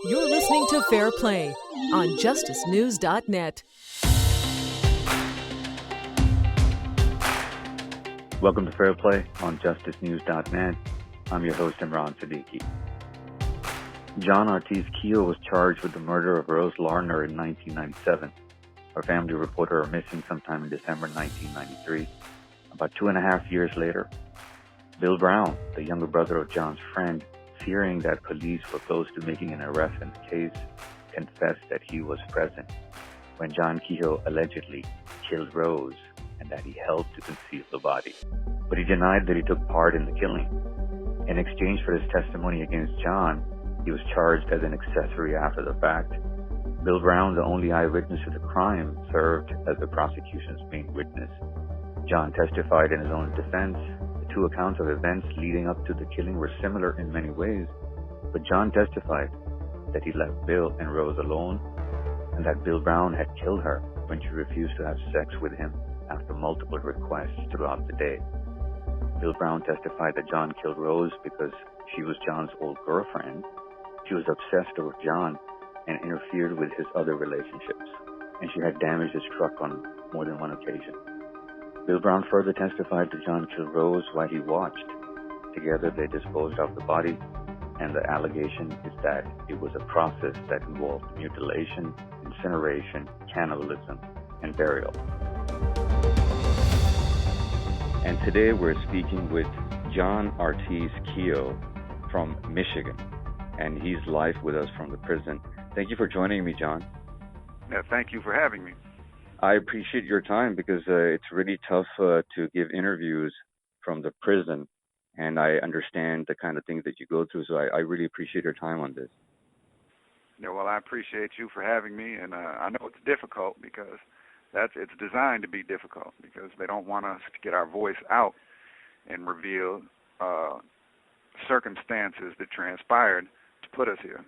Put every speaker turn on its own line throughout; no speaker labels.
You're listening to FairPlay on justicenews.net.
Welcome to FairPlay on justicenews.net. I'm your host, Imran Siddiqui. John Ortiz Kehoe was charged with the murder of Rose Larner in 1997. Her family reported her missing sometime in December 1993. About 2.5 years later, Bill Brown, the younger brother of John's friend, fearing that police were close to making an arrest in the case, confessed that he was present when John Kehoe allegedly killed Rose and that he helped to conceal the body. But he denied that he took part in the killing. In exchange for his testimony against John, he was charged as an accessory after the fact. Bill Brown, the only eyewitness to the crime, served as the prosecution's main witness. John testified in his own defense. The two accounts of events leading up to the killing were similar in many ways, but John testified that he left Bill and Rose alone and that Bill Brown had killed her when she refused to have sex with him after multiple requests throughout the day. Bill Brown testified that John killed Rose because she was John's old girlfriend. She was obsessed over John and interfered with his other relationships, and she had damaged his truck on more than one occasion. Bill Brown further testified that John killed Rose while he watched. Together they disposed of the body, and the allegation is that it was a process that involved mutilation, incineration, cannibalism, and burial. And today we're speaking with John Ortiz Kehoe from Michigan, and he's live with us from the prison. Thank you for joining me, John.
Yeah, thank you for having me.
I appreciate your time because it's really tough to give interviews from the prison, and I understand the kind of things that you go through, so I really appreciate your time on this.
Yeah, well, I appreciate you for having me, and I know it's difficult because it's designed to be difficult because they don't want us to get our voice out and reveal circumstances that transpired to put us here.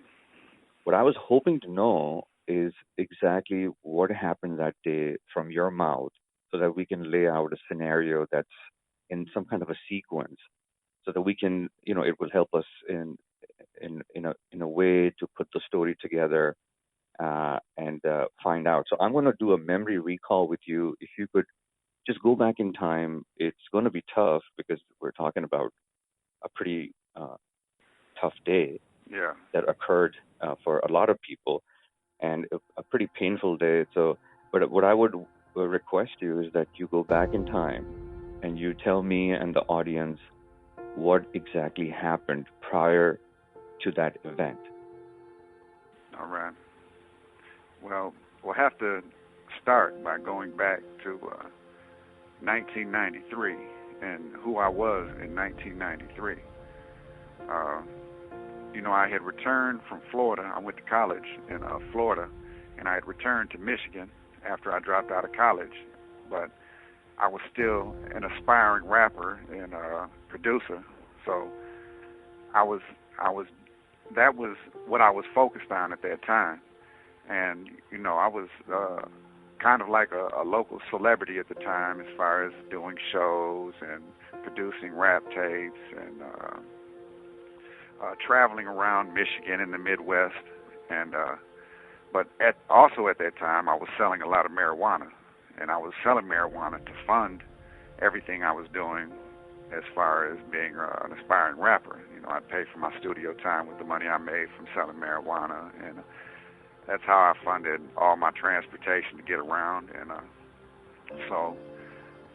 What I was hoping to know is exactly what happened that day from your mouth so that we can lay out a scenario that's in some kind of a sequence so that we can, it will help us in a way to put the story together and find out. So I'm going to do a memory recall with you. If you could just go back in time, it's going to be tough because we're talking about a pretty tough day that occurred for a lot of people, and a pretty painful day. So, but what I would request you is that you go back in time and you tell me and the audience what exactly happened prior to that event.
All right. Well, we'll have to start by going back to 1993 and who I was in 1993. I had returned from Florida. I went to college in Florida, and I had returned to Michigan after I dropped out of college. But I was still an aspiring rapper and producer, so that was what I was focused on at that time. And I was kind of like a local celebrity at the time as far as doing shows and producing rap tapes and traveling around Michigan and the Midwest, and but also at that time I was selling a lot of marijuana, and I was selling marijuana to fund everything I was doing as far as being an aspiring rapper. I'd pay for my studio time with the money I made from selling marijuana, and that's how I funded all my transportation to get around. And so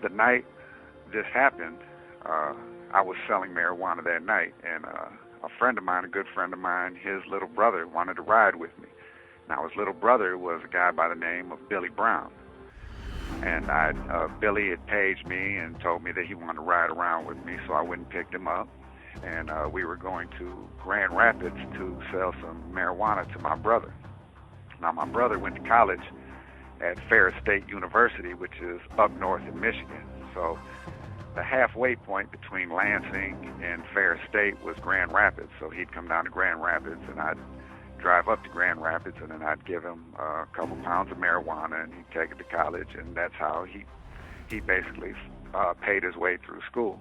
the night this happened, I was selling marijuana that night, and a friend of mine, a good friend of mine, his little brother wanted to ride with me. Now, his little brother was a guy by the name of Billy Brown. And Billy had paged me and told me that he wanted to ride around with me, so I went and picked him up. And we were going to Grand Rapids to sell some marijuana to my brother. Now, my brother went to college at Ferris State University, which is up north in Michigan. So the halfway point between Lansing and Ferris State was Grand Rapids. So he'd come down to Grand Rapids, and I'd drive up to Grand Rapids, and then I'd give him a couple pounds of marijuana, and he'd take it to college, and that's how he basically paid his way through school.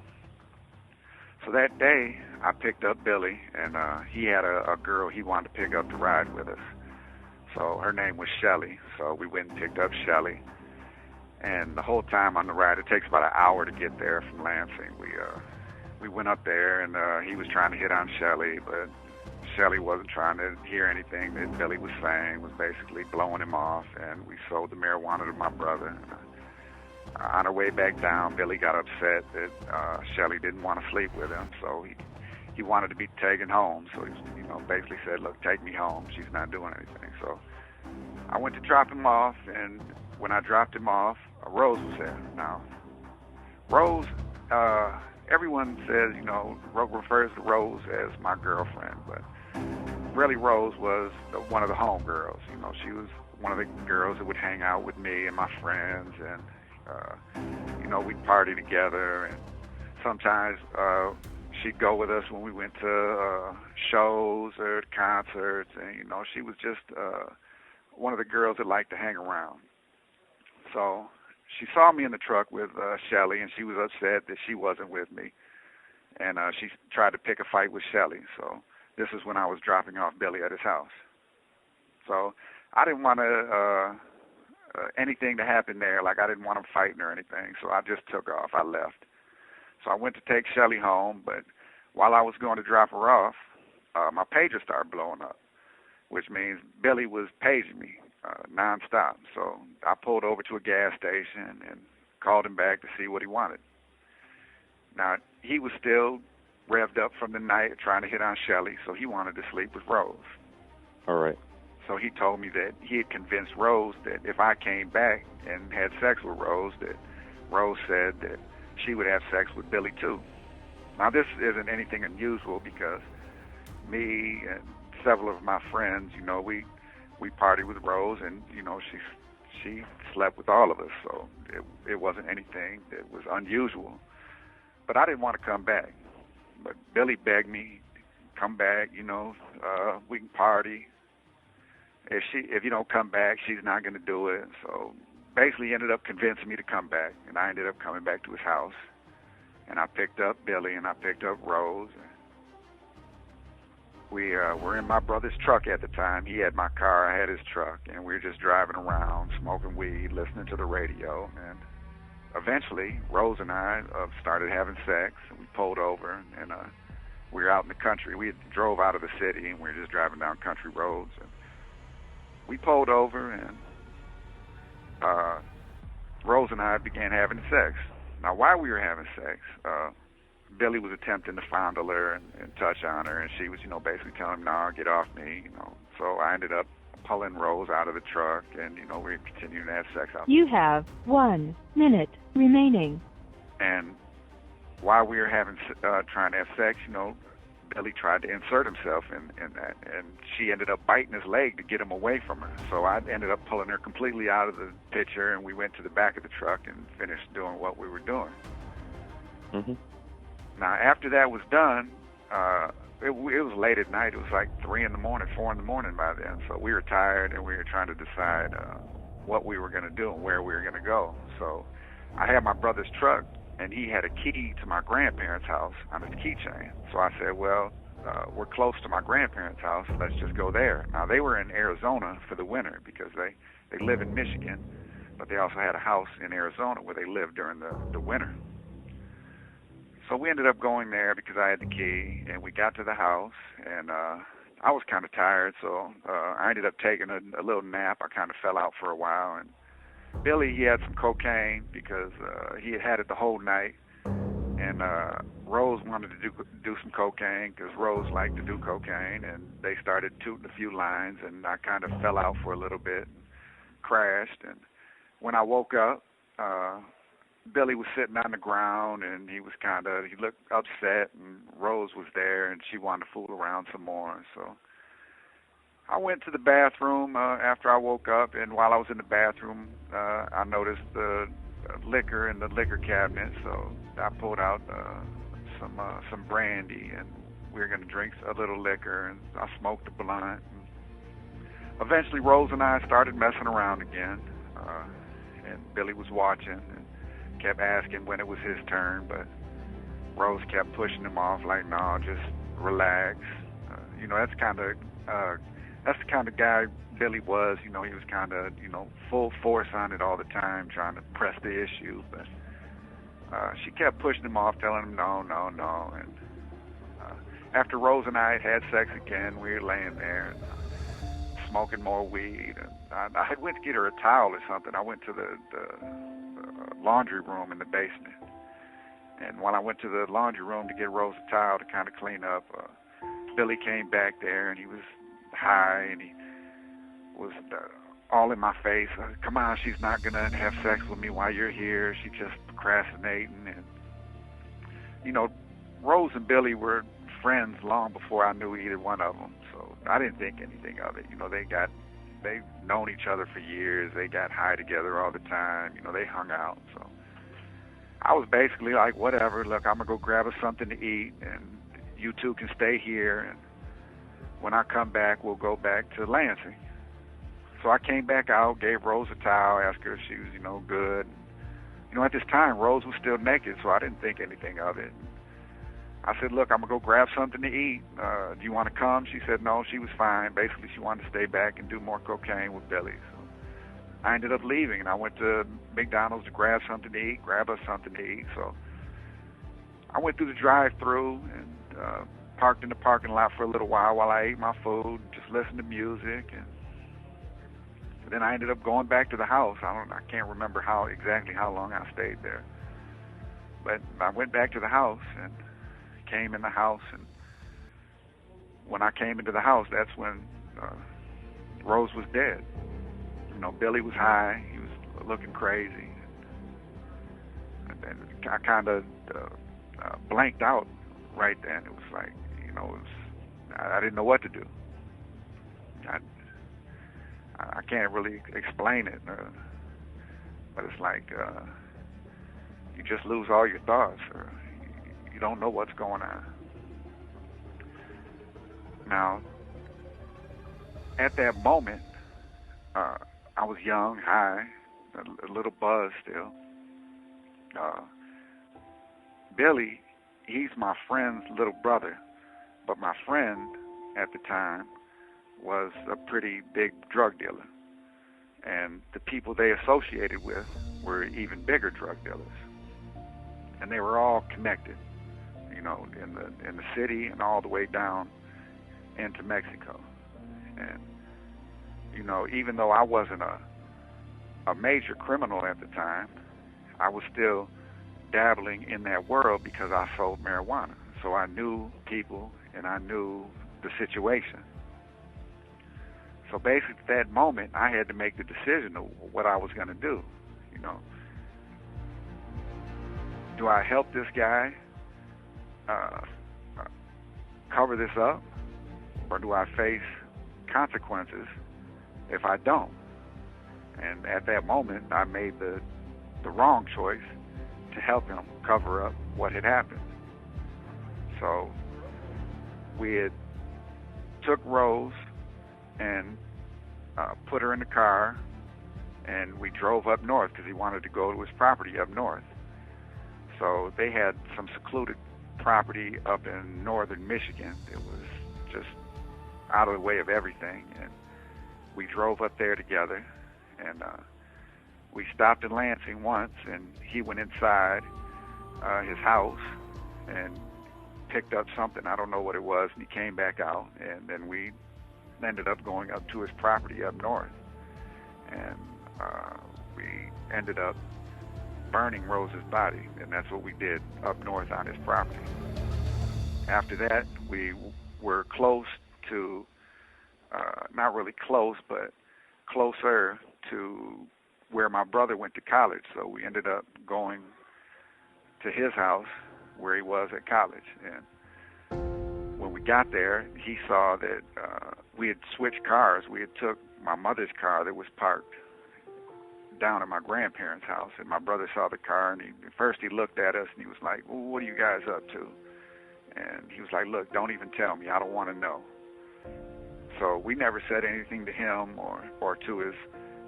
So that day, I picked up Billy, and he had a girl he wanted to pick up to ride with us. So her name was Shelly. So we went and picked up Shelly. And the whole time on the ride, it takes about an hour to get there from Lansing. We went up there, and he was trying to hit on Shelly, but Shelly wasn't trying to hear anything that Billy was saying, was basically blowing him off, and we sold the marijuana to my brother. On our way back down, Billy got upset that Shelly didn't want to sleep with him, so he wanted to be taken home. So he basically said, look, take me home. She's not doing anything. So I went to drop him off, and when I dropped him off, Rose was there. Now, Rose, everyone says, refers to Rose as my girlfriend, but really Rose was one of the home girls. She was one of the girls that would hang out with me and my friends, and we'd party together, and sometimes she'd go with us when we went to shows or concerts, and she was just one of the girls that liked to hang around. So she saw me in the truck with Shelly, and she was upset that she wasn't with me, and she tried to pick a fight with Shelly. So this is when I was dropping off Billy at his house. So I didn't want anything to happen there. Like, I didn't want him fighting or anything, so I just took off. I left. So I went to take Shelly home, but while I was going to drop her off, my pager started blowing up, which means Billy was paging me nonstop. So I pulled over to a gas station and called him back to see what he wanted. Now, he was still revved up from the night trying to hit on Shelly, so he wanted to sleep with Rose.
All right.
So he told me that he had convinced Rose that if I came back and had sex with Rose, that Rose said that she would have sex with Billy too. Now, this isn't anything unusual because me and several of my friends, we partied with Rose, and she slept with all of us, so it wasn't anything that was unusual. But I didn't want to come back. But Billy begged me, come back, we can party. If you don't come back, she's not going to do it. So basically he ended up convincing me to come back, and I ended up coming back to his house. And I picked up Billy, and I picked up Rose. We were in my brother's truck at the time. He had my car, I had his truck, and we were just driving around, smoking weed, listening to the radio. And eventually, Rose and I started having sex, and we pulled over, and we were out in the country. We drove out of the city, and we were just driving down country roads. And we pulled over, and Rose and I began having sex. Now, while we were having sex, Billy was attempting to fondle her and touch on her, and she was, basically telling him, "No, get off me," So I ended up pulling Rose out of the truck, and, we continued to have sex out.
You have 1 minute remaining.
And while we were trying to have sex, Billy tried to insert himself in that, and she ended up biting his leg to get him away from her. So I ended up pulling her completely out of the picture, and we went to the back of the truck and finished doing what we were doing.
Mm-hmm.
Now, after that was done, it was late at night. It was like 3 in the morning, 4 in the morning by then. So we were tired, and we were trying to decide what we were going to do and where we were going to go. So I had my brother's truck, and he had a key to my grandparents' house on his keychain. So I said, well, we're close to my grandparents' house. Let's just go there. Now, they were in Arizona for the winter because they live in Michigan, but they also had a house in Arizona where they lived during the winter. So we ended up going there because I had the key, and we got to the house, and I was kind of tired, so I ended up taking a little nap. I kind of fell out for a while, and Billy, he had some cocaine because he had it the whole night, and Rose wanted to do some cocaine because Rose liked to do cocaine, and they started tooting a few lines, and I kind of fell out for a little bit and crashed, and when I woke up, Billy was sitting on the ground, and he looked upset, and Rose was there, and she wanted to fool around some more. So I went to the bathroom after I woke up, and while I was in the bathroom, I noticed the liquor in the liquor cabinet, so I pulled out some brandy, and we were going to drink a little liquor, and I smoked a blunt. And eventually, Rose and I started messing around again, and Billy was watching and kept asking when it was his turn, but Rose kept pushing him off, like, no, just relax. That's the kind of guy Billy was. He was kind of, full force on it all the time, trying to press the issue. But she kept pushing him off, telling him no. And after Rose and I had sex again, we were laying there and smoking more weed. And I went to get her a towel or something. I went to the laundry room in the basement. And when I went to the laundry room to get Rose a towel to kind of clean up, Billy came back there, and he was high, and he was all in my face. Come on, she's not going to have sex with me while you're here. She's just procrastinating. And, Rose and Billy were friends long before I knew either one of them, so I didn't think anything of it. They've known each other for years. They got high together all the time. They hung out, so I was basically like, whatever, look, I'm going to go grab us something to eat, and you two can stay here, and when I come back, we'll go back to Lansing. So I came back out, gave Rose a towel, asked her if she was, good. At this time, Rose was still naked, so I didn't think anything of it. I said, look, I'm going to go grab something to eat. Do you want to come? She said no, she was fine. Basically, she wanted to stay back and do more cocaine with Billy. So I ended up leaving, and I went to McDonald's to grab something to eat, grab us something to eat. So I went through the drive-through and parked in the parking lot for a little while I ate my food, just listened to music, and then I ended up going back to the house. I can't remember exactly how long I stayed there. But I went back to the house and came in the house, and when I came into the house, that's when Rose was dead. Billy was high. He was looking crazy. And then I kind of blanked out right then. It was like, I didn't know what to do. I can't really explain it, but it's like you just lose all your thoughts, or you don't know what's going on. Now, at that moment, I was young, high, a little buzzed still. Billy, he's my friend's little brother, but my friend at the time was a pretty big drug dealer, and the people they associated with were even bigger drug dealers, and they were all connected, in the city and all the way down into Mexico. And even though I wasn't a major criminal at the time, I was still dabbling in that world because I sold marijuana. So I knew people and I knew the situation. So basically at that moment, I had to make the decision of what I was going to do. Do I help this guy cover this up, or do I face consequences if I don't? And at that moment, I made the wrong choice to help him cover up what had happened. So we had took Rose and put her in the car, and we drove up north because he wanted to go to his property up north. So they had some secluded property up in northern Michigan. It was just out of the way of everything, and we drove up there together, and we stopped in Lansing once, and he went inside his house and picked up something, I don't know what it was, and he came back out, and then we ended up going up to his property up north, and we ended up burning Rose's body, and that's what we did up north on his property. After that, we were close to, not really close, but closer to where my brother went to college, so we ended up going to his house where he was at college. And when we got there, he saw that we had switched cars. We had took my mother's car that was parked down at my grandparents' house, and my brother saw the car, and first he looked at us, and he was like, well, what are you guys up to? And he was like, look, don't even tell me. I don't want to know. So we never said anything to him or to his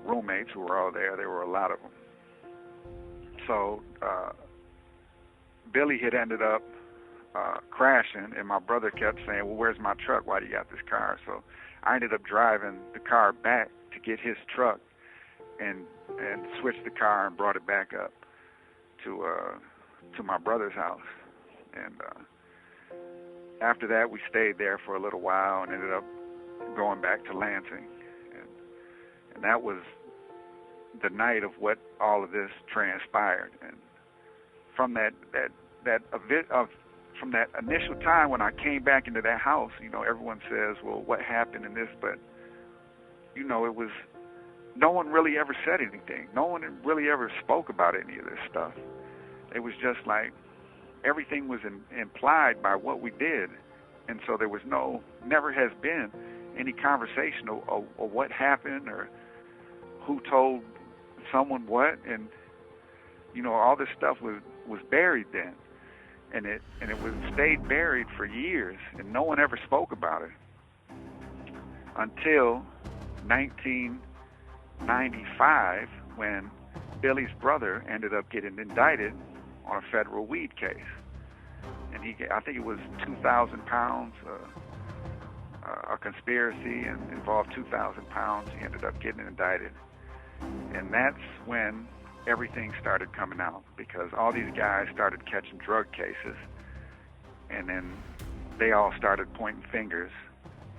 roommates who were all there. There were a lot of them. So Billy had ended up crashing, and my brother kept saying, well, where's my truck? Why do you got this car? So I ended up driving the car back to get his truck and switched the car and brought it back up to my brother's house. And after that, we stayed there for a little while and ended up going back to Lansing. And that was the night of what all of this transpired. And from that from that initial time when I came back into that house, you know, everyone says, well, what happened in this? But, you know, it was, no one really ever said anything. No one really ever spoke about any of this stuff. It was just like everything was implied by what we did. And so there was never has been any conversation of what happened or who told someone what. And, you know, all this stuff was buried then. And it stayed buried for years, and no one ever spoke about it until 1995, when Billy's brother ended up getting indicted on a federal weed case. And I think it was 2,000 pounds, a conspiracy, and involved 2,000 pounds. He ended up getting indicted. And that's when everything started coming out, because all these guys started catching drug cases, and then they all started pointing fingers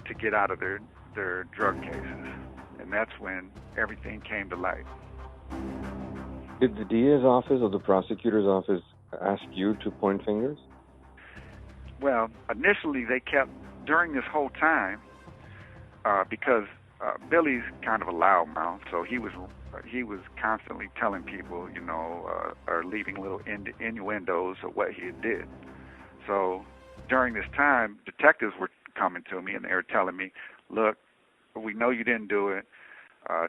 to get out of their drug cases. And that's when everything came to light.
Did the DA's office or the prosecutor's office ask you to point fingers?
Well, initially they kept, during this whole time, because Billy's kind of a loudmouth, so he was constantly telling people, you know, or leaving little innuendos of what he did. So during this time, detectives were coming to me and they were telling me, look, we know you didn't do it.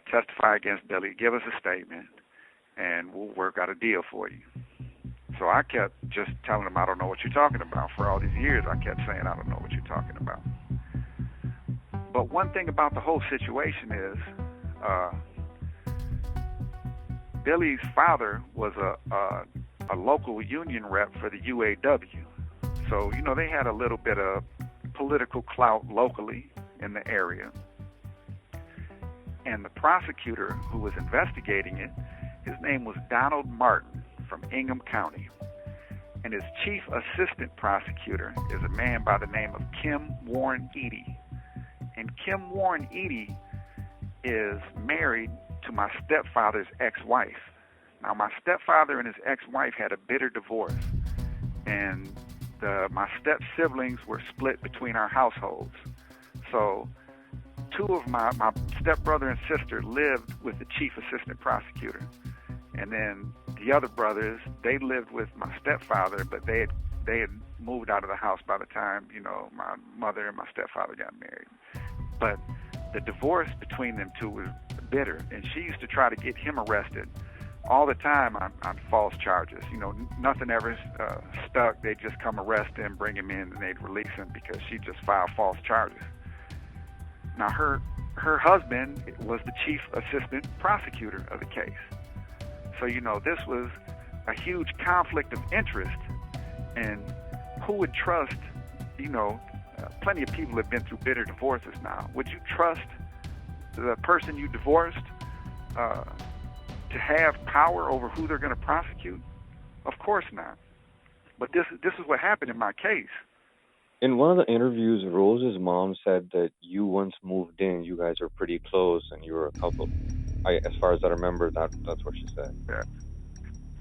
Testify against Billy. Give us a statement, and we'll work out a deal for you. So I kept just telling them, I don't know what you're talking about. For all these years, I kept saying, I don't know what you're talking about. But one thing about the whole situation is, Billy's father was a local union rep for the UAW. So, you know, they had a little bit of political clout locally in the area. And the prosecutor who was investigating it, his name was Donald Martin from Ingham County. And his chief assistant prosecutor is a man by the name of Kim Warren Eady. And Kim Warren Eady is married to my stepfather's ex-wife. Now, my stepfather and his ex-wife had a bitter divorce, and my step-siblings were split between our households. So two of my stepbrother and sister lived with the chief assistant prosecutor, and then the other brothers, they lived with my stepfather, but they had moved out of the house by the time, you know, my mother and my stepfather got married. But the divorce between them two was bitter, and she used to try to get him arrested all the time on false charges. You know, nothing ever stuck. They'd just come arrest him, bring him in, and they'd release him because she just filed false charges. Now, her husband was the chief assistant prosecutor of the case. So, you know, this was a huge conflict of interest, and who would trust, you know, plenty of people have been through bitter divorces now. Would you trust the person you divorced to have power over who they're going to prosecute? Of course not. But this is what happened in my case.
In one of the interviews, Rose's mom said that you once moved in, you guys were pretty close, and you were a couple. As far as I remember, that's what she said.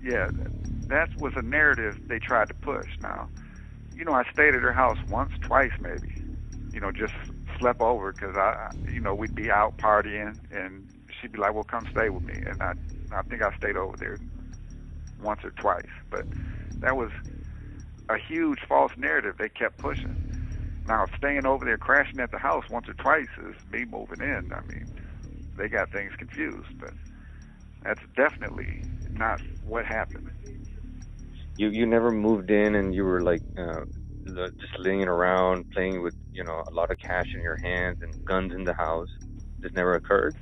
Yeah, that was a narrative they tried to push. Now, you know, I stayed at her house once, twice maybe. You know, just slept over because we'd be out partying, and she'd be like, "Well, come stay with me." And I think I stayed over there once or twice. But that was a huge false narrative they kept pushing. Now, staying over there, crashing at the house once or twice is me moving in. I mean, they got things confused, but that's definitely not what happened.
You never moved in, and you were like just laying around, playing with, you know, a lot of cash in your hands and guns in the house. This never occurred?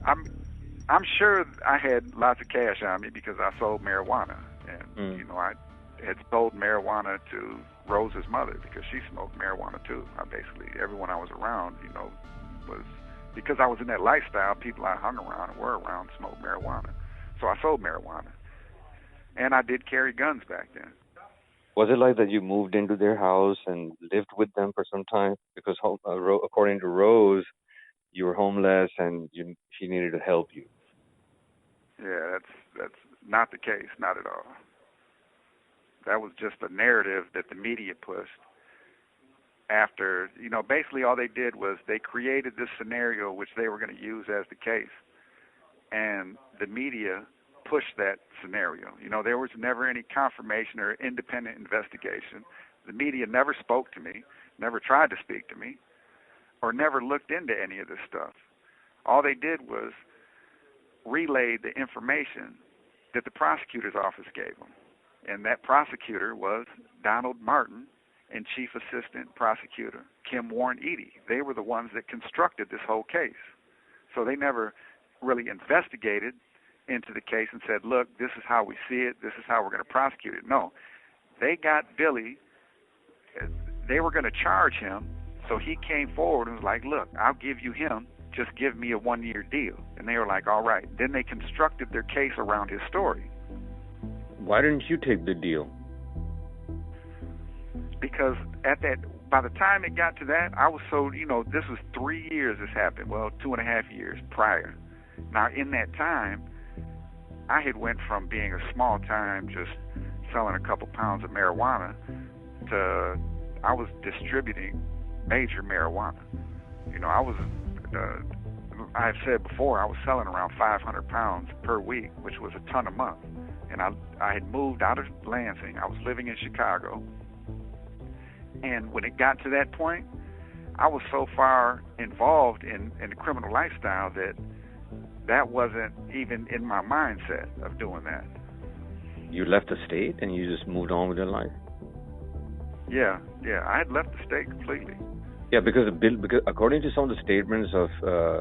I'm sure I had lots of cash on me because I sold marijuana, and you know,
had sold marijuana to Rose's mother because she smoked marijuana too. Everyone I was around, was, because I was in that lifestyle, people I hung around and were around smoked marijuana. So I sold marijuana. And I did carry guns back then.
Was it like that you moved into their house and lived with them for some time? Because according to Rose, you were homeless and she needed to help you.
Yeah, that's not the case, not at all. That was just a narrative that the media pushed after, basically all they did was they created this scenario which they were going to use as the case. And the media pushed that scenario. There was never any confirmation or independent investigation. The media never spoke to me, never tried to speak to me, or never looked into any of this stuff. All they did was relay the information that the prosecutor's office gave them. And that prosecutor was Donald Martin and Chief Assistant Prosecutor Kim Warren-Eady. They were the ones that constructed this whole case. So they never really investigated into the case and said, look, this is how we see it, this is how we're going to prosecute it. No, they got Billy, they were going to charge him, so he came forward and was like, look, I'll give you him, just give me a 1-year deal. And they were like, all right. Then they constructed their case around his story.
Why didn't you take the deal?
Because by the time it got to that, I was so, this was 3 years this happened, well, 2.5 years prior. Now, in that time, I had went from being a small time, just selling a couple pounds of marijuana, to I was distributing major marijuana. I've said before, I was selling around 500 pounds per week, which was a ton a month. And I had moved out of Lansing. I was living in Chicago. And when it got to that point, I was so far involved in the criminal lifestyle that wasn't even in my mindset of doing that.
You left the state and you just moved on with your life?
Yeah, I had left the state completely.
Yeah, because according to some of the statements of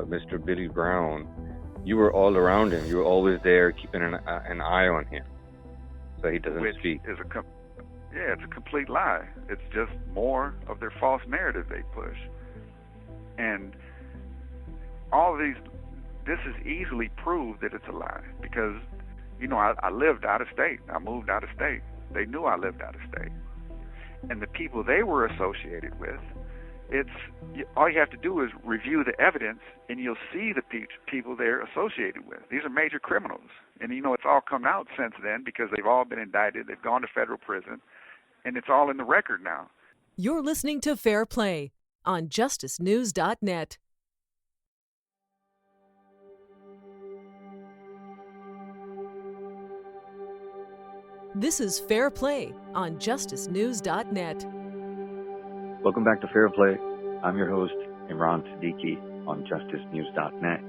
Mr. Billy Brown, you were all around him. You were always there, keeping an eye on him, so he doesn't speak.
It's a complete lie. It's just more of their false narrative they push. And all of these, this is easily proved that it's a lie because, I lived out of state. I moved out of state. They knew I lived out of state. And the people they were associated with, all you have to do is review the evidence and you'll see the people they're associated with. These are major criminals. And, it's all come out since then because they've all been indicted. They've gone to federal prison. And it's all in the record now.
You're listening to FairPlay on justicenews.net. This is FairPlay on justicenews.net.
Welcome back to FairPlay. I'm your host, Imran Siddiqui, on justicenews.net.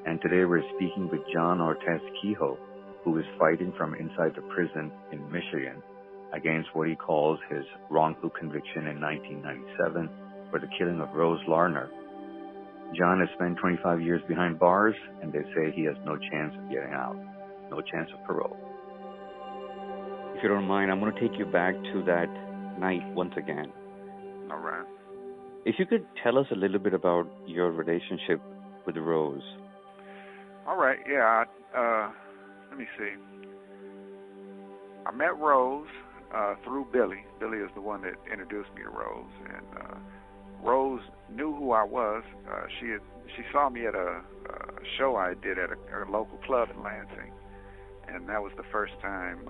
And today we're speaking with John Ortiz Kehoe, who is fighting from inside the prison in Michigan against what he calls his wrongful conviction in 1997 for the killing of Rose Larner. John has spent 25 years behind bars, and they say he has no chance of getting out, no chance of parole.
If you don't mind, I'm going to take you back to that night once again.
All right.
If you could tell us a little bit about your relationship with Rose.
All right, yeah. Let me see. I met Rose through Billy. Billy is the one that introduced me to Rose, and Rose knew who I was. She saw me at a show I did at a local club in Lansing, and that was the first time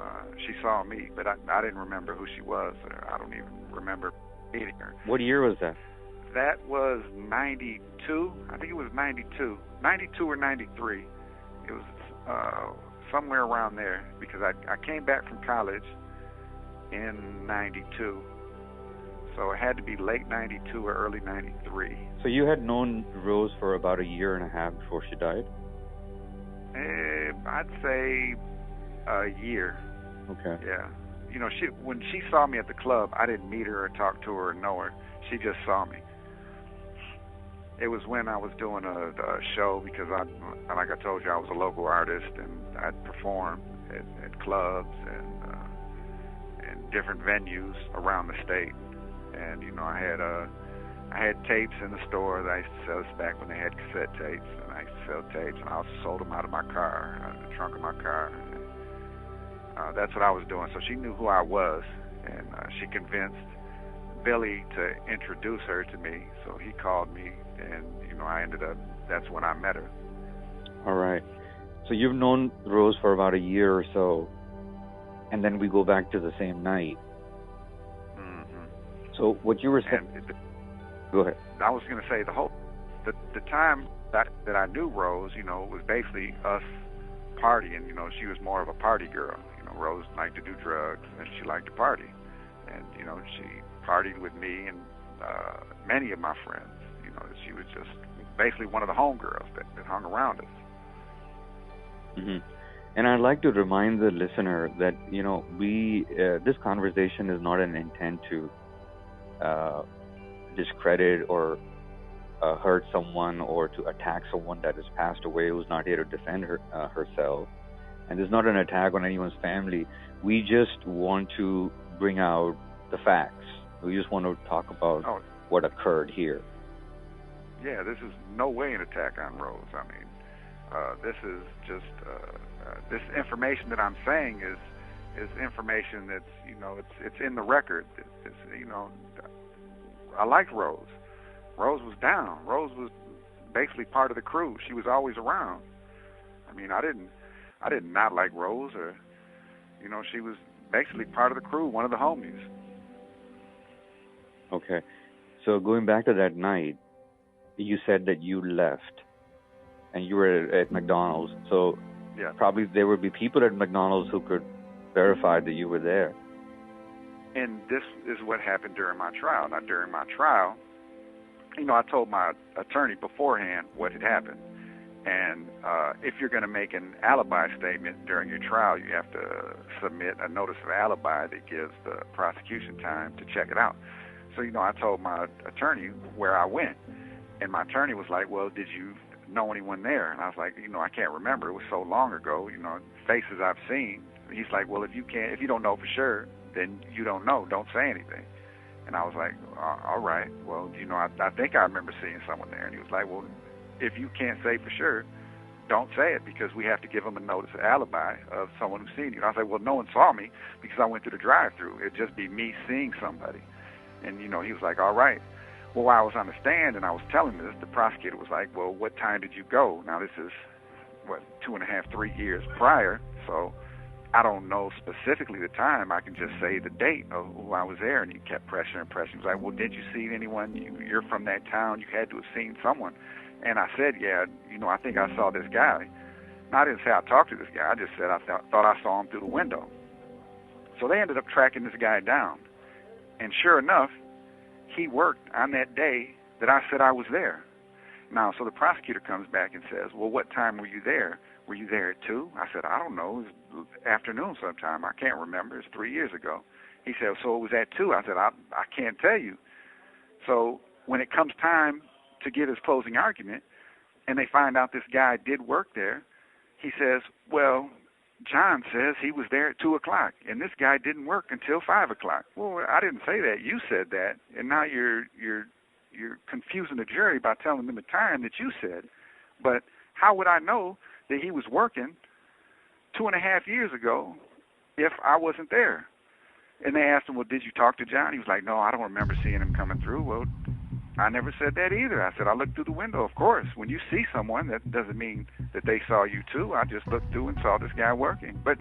she saw me. But I didn't remember who she was. I don't even remember meeting her.
What year was that?
That was 92. I think it was 92 or 93. It was somewhere around there because I came back from college in 92. So it had to be late 92 or early 93.
So you had known Rose for about a year and a half before she died?
I'd say a year.
Okay.
Yeah. When she saw me at the club, I didn't meet her or talk to her or know her. She just saw me. It was when I was doing a show because like I told you, I was a local artist and I'd perform at clubs and different venues around the state. And, you know, I had tapes in the store that I used to sell. This back when they had cassette tapes, and I used to sell tapes, and I also sold them out of my car, out of the trunk of my car. And, that's what I was doing. So she knew who I was, and she convinced Billy to introduce her to me. So he called me, and, you know, that's when I met her.
All right. So you've known Rose for about a year or so, and then we go back to the same night. Mm-hmm. So what you were saying... Go ahead.
I was going to say the time that I knew Rose, you know, was basically us partying. You know, she was more of a party girl. You know, Rose liked to do drugs, and she liked to party. And, you know, she partied with me and many of my friends. You know, she was just basically one of the homegirls that hung around us.
Mm-hmm. And I'd like to remind the listener that, you know, this conversation is not an intent to discredit or hurt someone or to attack someone that has passed away who's not here to defend herself. And there's not an attack on anyone's family. We just want to bring out the facts. We just want to talk about what occurred here.
Yeah, this is no way an attack on Rose. I mean, this is just this information that I'm saying is information that's, you know, it's in the record. It's, you know, I like Rose. Rose was down. Rose was basically part of the crew. She was always around. I mean, I did not like Rose, or, you know, she was basically part of the crew, one of the homies.
Okay. So going back to that night, you said that you left and you were at McDonald's. So
yeah,
probably there would be people at McDonald's who could verify that you were there.
And this is what happened during my trial. Now, during my trial, you know, I told my attorney beforehand what had happened. And if you're going to make an alibi statement during your trial, you have to submit a notice of alibi that gives the prosecution time to check it out. So, you know, I told my attorney where I went. And my attorney was like, well, did you know anyone there? And I was like, you know, I can't remember. It was so long ago, you know, faces I've seen. He's like, well, if you don't know for sure, then you don't know. Don't say anything. And I was like, all right. Well, you know, I think I remember seeing someone there. And he was like, well, if you can't say for sure, don't say it, because we have to give them a notice of alibi of someone who's seen you. And I was like, well, no one saw me because I went through the drive-thru. It'd just be me seeing somebody. And, you know, he was like, all right. Well, while I was on the stand and I was telling this, the prosecutor was like, well, what time did you go? Now, this is, 2.5, 3 years prior, so I don't know specifically the time. I can just say the date of who I was there. And he kept pressing. He was like, well, did you see anyone? You're from that town. You had to have seen someone. And I said, yeah, you know, I think I saw this guy. Now, I didn't say I talked to this guy. I just said I thought I saw him through the window. So they ended up tracking this guy down. And sure enough, he worked on that day that I said I was there. Now, so the prosecutor comes back and says, well, what time were you there? Were you there at 2? I said, I don't know. It was afternoon sometime. I can't remember. It's 3 years ago. He said, so it was at 2. I said, I can't tell you. So when it comes time to give his closing argument and they find out this guy did work there, he says, well, John says he was there at 2 o'clock, and this guy didn't work until 5 o'clock. Well, I didn't say that. You said that, and now you're confusing the jury by telling them the time that you said. But how would I know that he was working 2.5 years ago if I wasn't there? And they asked him, well, did you talk to John? He was like, no, I don't remember seeing him coming through. Well, I never said that either. I said, I looked through the window, of course. When you see someone, that doesn't mean that they saw you too. I just looked through and saw this guy working. But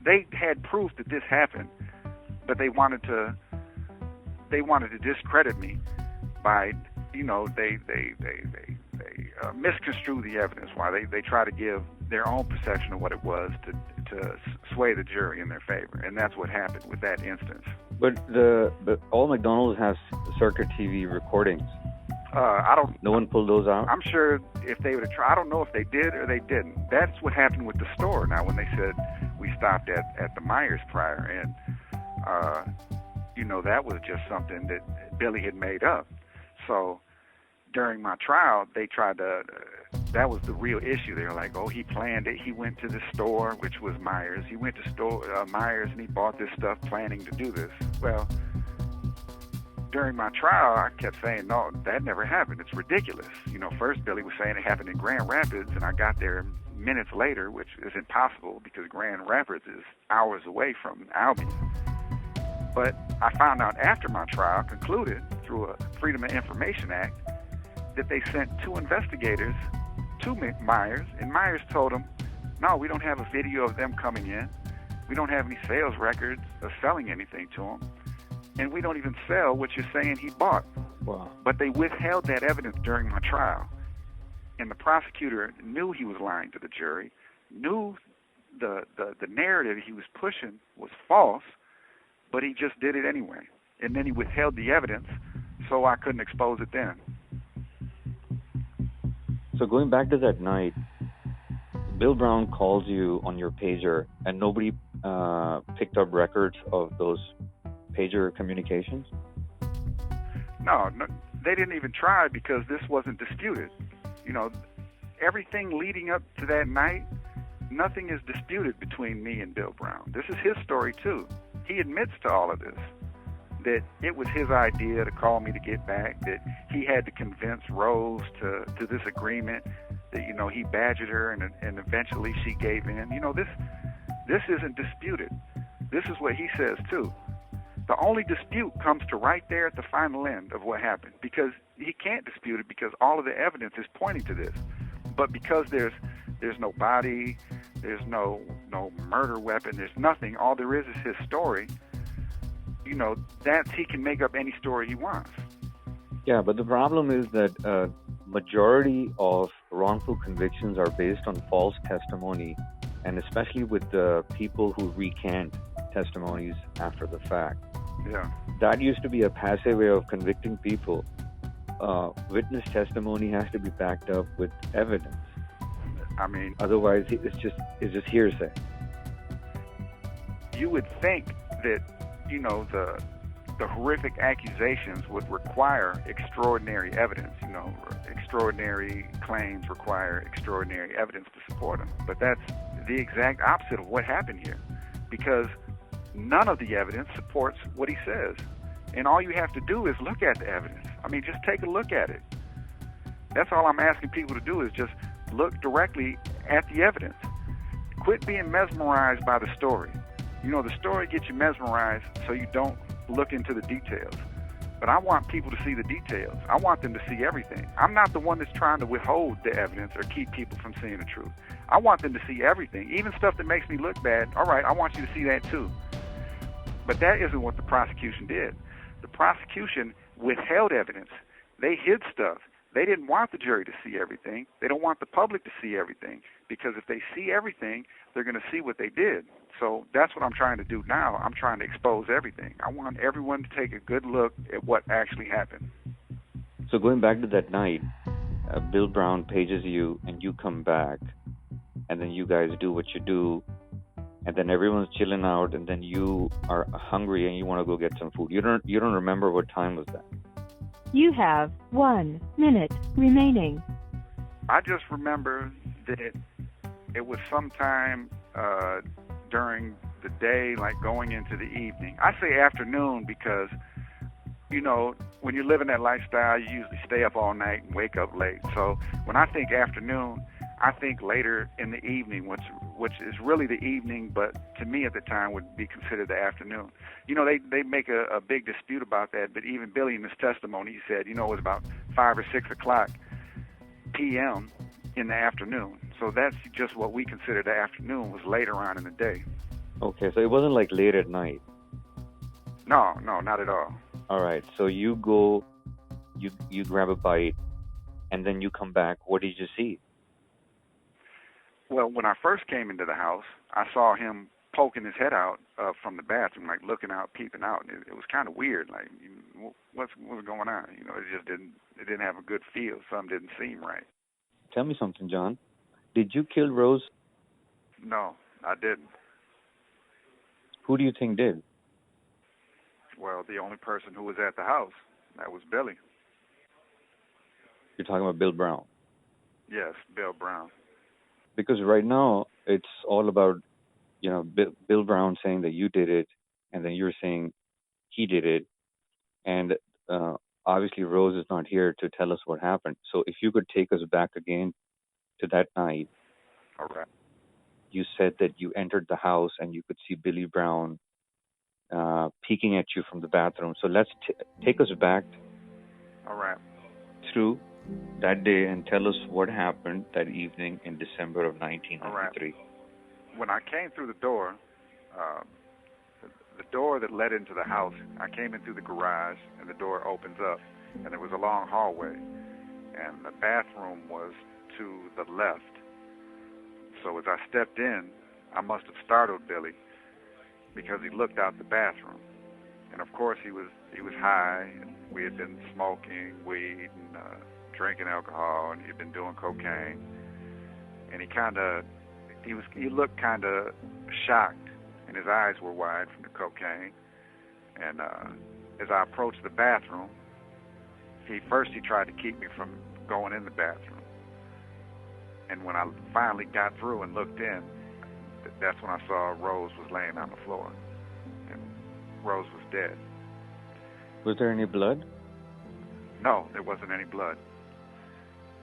they had proof that this happened, but they wanted to discredit me by, you know, they misconstrue the evidence. Why they try to give their own perception of what it was to sway the jury in their favor, and that's what happened with that instance.
But all McDonald's has circuit TV recordings.
I don't.
No one pulled those out?
I'm sure if they would have tried, I don't know if they did or they didn't. That's what happened with the store. Now, when they said we stopped at the Myers prior, and you know, that was just something that Billy had made up. So during my trial, they tried to that was the real issue. They were like, oh, he planned it. He went to the store, which was Myers. He went to Myers and he bought this stuff planning to do this. Well, during my trial, I kept saying, no, that never happened. It's ridiculous. First Billy was saying it happened in Grand Rapids, and I got there minutes later, which is impossible because Grand Rapids is hours away from Albany. But I found out after my trial concluded through a Freedom of Information Act that they sent 2 investigators to Myers, and Myers told them, no, we don't have a video of them coming in. We don't have any sales records of selling anything to them. And we don't even sell what you're saying he bought.
Wow.
But they withheld that evidence during my trial. And the prosecutor knew he was lying to the jury, knew the narrative he was pushing was false, but he just did it anyway. And then he withheld the evidence, so I couldn't expose it then.
So going back to that night, Bill Brown calls you on your pager, and nobody picked up records of those pager communications?
No, they didn't even try because this wasn't disputed. Everything leading up to that night, nothing is disputed between me and Bill Brown. This is his story too. He admits to all of this, that it was his idea to call me to get back, that he had to convince Rose to this agreement, that, he badgered her and eventually she gave in. This isn't disputed. This is what he says too. The only dispute comes to right there at the final end of what happened, because he can't dispute it because all of the evidence is pointing to this. But because there's no body, there's no murder weapon, there's nothing, all there is his story, he can make up any story he wants.
Yeah, but the problem is that majority of wrongful convictions are based on false testimony, and especially with the people who recant testimonies after the fact.
Yeah.
That used to be a passive way of convicting people. Witness testimony has to be backed up with evidence.
I mean,
otherwise it's just hearsay.
You would think that, the horrific accusations would require extraordinary evidence. Extraordinary claims require extraordinary evidence to support them. But that's the exact opposite of what happened here, because none of the evidence supports what he says. And all you have to do is look at the evidence. I mean, just take a look at it. That's all I'm asking people to do, is just look directly at the evidence. Quit being mesmerized by the story. The story gets you mesmerized so you don't look into the details. But I want people to see the details. I want them to see everything. I'm not the one that's trying to withhold the evidence or keep people from seeing the truth. I want them to see everything, even stuff that makes me look bad. All right, I want you to see that too. But that isn't what the prosecution did. The prosecution withheld evidence. They hid stuff. They didn't want the jury to see everything. They don't want the public to see everything, because if they see everything, they're going to see what they did. So that's what I'm trying to do now. I'm trying to expose everything. I want everyone to take a good look at what actually happened.
So going back to that night, Bill Brown pages you and you come back, and then you guys do what you do, and then everyone's chilling out, and then you are hungry and you want to go get some food. You don't remember what time was that?
You have 1 minute remaining.
I just remember that it was sometime during the day, like going into the evening. I say afternoon because, when you're living that lifestyle, you usually stay up all night and wake up late. So when I think afternoon, I think later in the evening, which is really the evening, but to me at the time would be considered the afternoon. They make a big dispute about that, but even Billy in his testimony, he said, it was about 5 or 6 o'clock p.m. in the afternoon. So that's just what we consider the afternoon, was later on in the day.
Okay, so it wasn't like late at night.
No, not at all.
All right, so you go, you grab a bite, and then you come back. What did you see?
Well, when I first came into the house, I saw him poking his head out from the bathroom, like looking out, peeping out. It was kind of weird, like what's going on? It didn't have a good feel. Something didn't seem right.
Tell me something, John. Did you kill Rose?
No, I didn't.
Who do you think did?
Well, the only person who was at the house, that was Billy.
You're talking about Bill Brown?
Yes, Bill Brown.
Because right now it's all about, Bill Brown saying that you did it, and then you're saying he did it, and obviously Rose is not here to tell us what happened. So if you could take us back again to that night.
All right.
You said that you entered the house and you could see Billy Brown peeking at you from the bathroom. So let's take us back.
All right.
Through that day and tell us what happened that evening in December of 1993.
All right. When I came through the door, the door that led into the house, I came in through the garage, and the door opens up, and there was a long hallway, and the bathroom was to the left. So as I stepped in, I must have startled Billy because he looked out the bathroom, and of course he was high, and we had been smoking weed and drinking alcohol, and he'd been doing cocaine, and he looked kind of shocked, and his eyes were wide from the cocaine. And as I approached the bathroom, he tried to keep me from going in the bathroom. And when I finally got through and looked in, that's when I saw Rose was laying on the floor, and Rose was dead.
Was there any blood?
No, there wasn't any blood.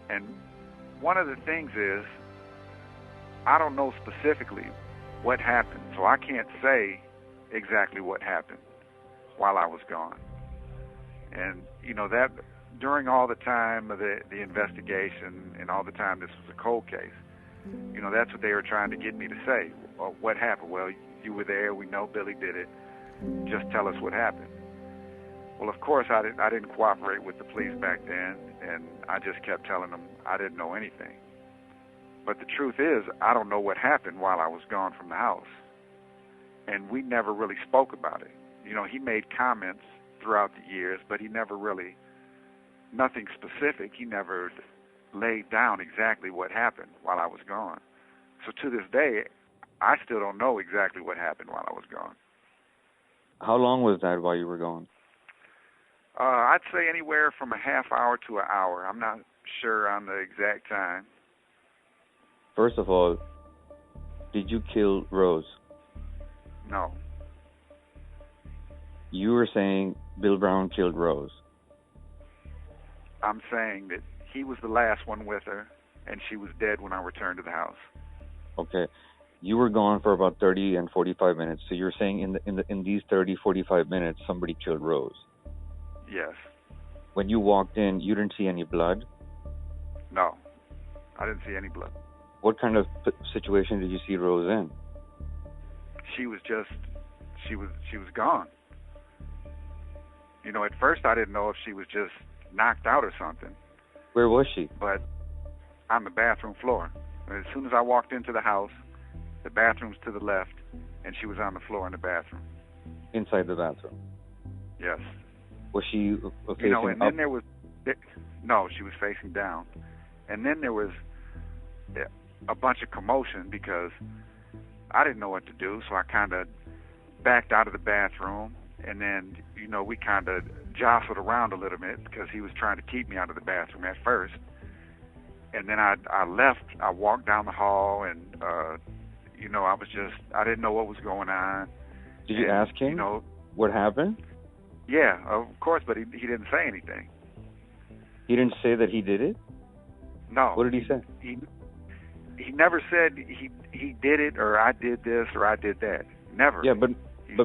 And one of the things is, I don't know specifically what happened, so I can't say exactly what happened while I was gone. And, that during all the time of the investigation and all the time this was a cold case, that's what they were trying to get me to say. Well, what happened? Well, you were there. We know Billy did it. Just tell us what happened. Well, of course, I didn't cooperate with the police back then, and I just kept telling them I didn't know anything. But the truth is, I don't know what happened while I was gone from the house. And we never really spoke about it. He made comments throughout the years, but he never really, nothing specific. He never laid down exactly what happened while I was gone. So to this day, I still don't know exactly what happened while I was gone.
How long was that while you were gone?
I'd say anywhere from a half hour to an hour. I'm not sure on the exact time.
First of all, did you kill Rose?
No.
You were saying Bill Brown killed Rose.
I'm saying that he was the last one with her, and she was dead when I returned to the house.
Okay. You were gone for about 30 and 45 minutes, so you're saying in these 30, 45 minutes, somebody killed Rose?
Yes.
When you walked in, you didn't see any blood?
No. I didn't see any blood.
What kind of situation did you see Rose in?
She was gone. At first I didn't know if she was just knocked out or something.
Where was she?
But on the bathroom floor. As soon as I walked into the house, the bathroom's to the left, and she was on the floor in the bathroom.
Inside the bathroom?
Yes.
Was she facing
and
up?
then there was... No, she was facing down. And then there was a bunch of commotion because I didn't know what to do, so I kind of backed out of the bathroom, and then, we kind of jostled around a little bit because he was trying to keep me out of the bathroom at first. And then I left. I walked down the hall, and, I didn't know what was going on.
Did you ask him what happened?
Yeah, of course, but he didn't say anything.
He didn't say that he did it?
No.
What did he say?
He never said he did it, or I did this, or I did that. Never.
Yeah, but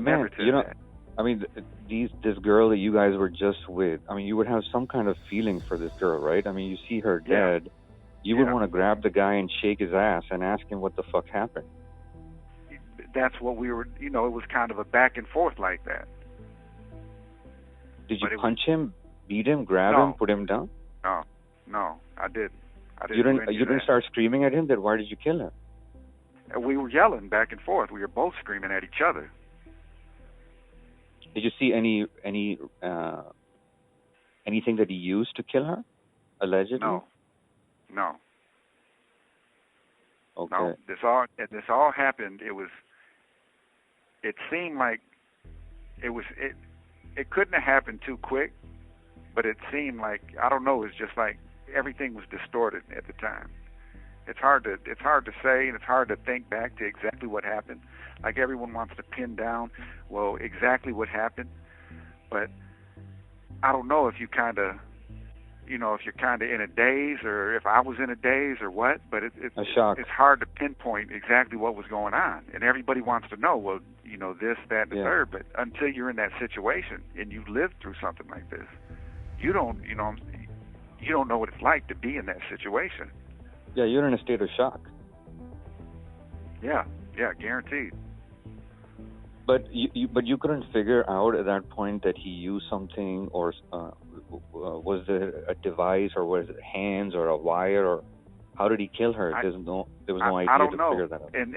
man,
that.
I mean, this girl that you guys were just with, I mean, you would have some kind of feeling for this girl, right? I mean, you see her dead. You would want to grab the guy and shake his ass and ask him what the fuck happened.
That's what we were, it was kind of a back and forth like that.
Did you punch him, beat him, grab him, put him down?
No, I didn't.
You didn't start screaming at him? Then why did you kill him?
We were yelling back and forth. We were both screaming at each other.
Did you see anything that he used to kill her, allegedly?
No.
Okay.
No, this all happened. It seemed like it couldn't have happened too quick, but it seemed like, I don't know, it's just like everything was distorted at the time. It's hard to say, and it's hard to think back to exactly what happened. Like everyone wants to pin down, well, exactly what happened. But I don't know if you kind of, if you're kind of in a daze, or if I was in a daze, or what. But it's hard to pinpoint exactly what was going on. And everybody wants to know, well, this, that, and the third. But until you're in that situation and you've lived through something like this, you don't know what it's like to be in that situation.
Yeah, you're in a state of shock.
Yeah, guaranteed.
But you couldn't figure out at that point that he used something, or was there a device, or was it hands or a wire, or how did he kill her? There was no idea to figure that out.
And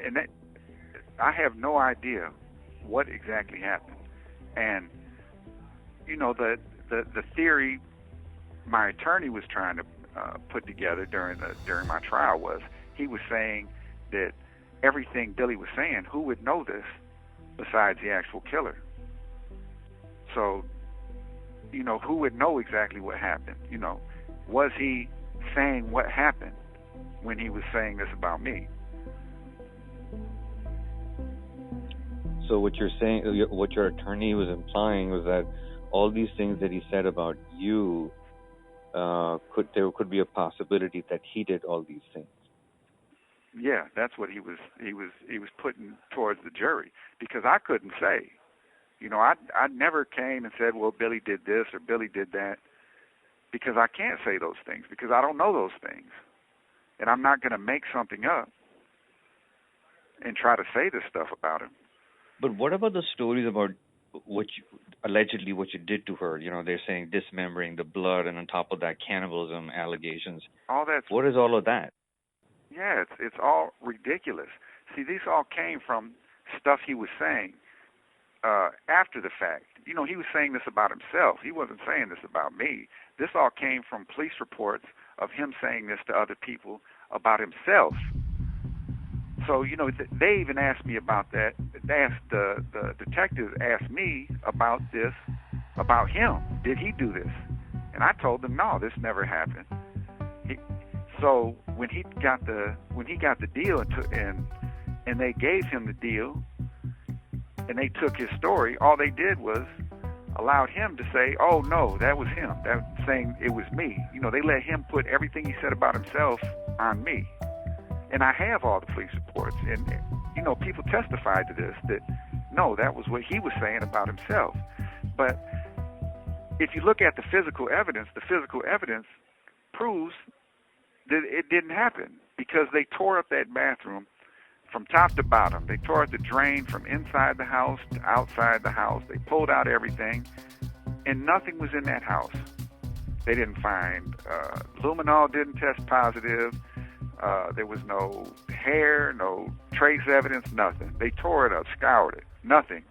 I have no idea what exactly happened. And the theory my attorney was trying to put together during my trial was, he was saying that everything Billy was saying, who would know this besides the actual killer? So, who would know exactly what happened? Was he saying what happened when he was saying this about me?
So what you're saying, what your attorney was implying, was that all these things that he said about you, there could be a possibility that he did all these things.
Yeah, that's what he was putting towards the jury, because I couldn't say. I never came and said, well, Billy did this or Billy did that, because I can't say those things, because I don't know those things. And I'm not going to make something up and try to say this stuff about him.
But what about the stories about allegedly what you did to her? They're saying dismembering, the blood, and on top of that, cannibalism allegations. What is all of that?
Yeah, it's all ridiculous. See, these all came from stuff he was saying after the fact. He was saying this about himself. He wasn't saying this about me. This all came from police reports of him saying this to other people about himself. So, they even asked me about that. The detectives asked me about this, about him. Did he do this? And I told them, no, this never happened. So when he got the deal and they gave him the deal and they took his story, all they did was allowed him to say, oh no, that was him. That saying it was me. They let him put everything he said about himself on me. And I have all the police reports, and people testified to this, that no, that was what he was saying about himself. But if you look at the physical evidence proves that it didn't happen, because they tore up that bathroom from top to bottom. They tore up the drain from inside the house to outside the house. They pulled out everything, and nothing was in that house. They didn't find luminol, didn't test positive. There was no hair, no trace evidence, nothing. They tore it up, scoured it, nothing.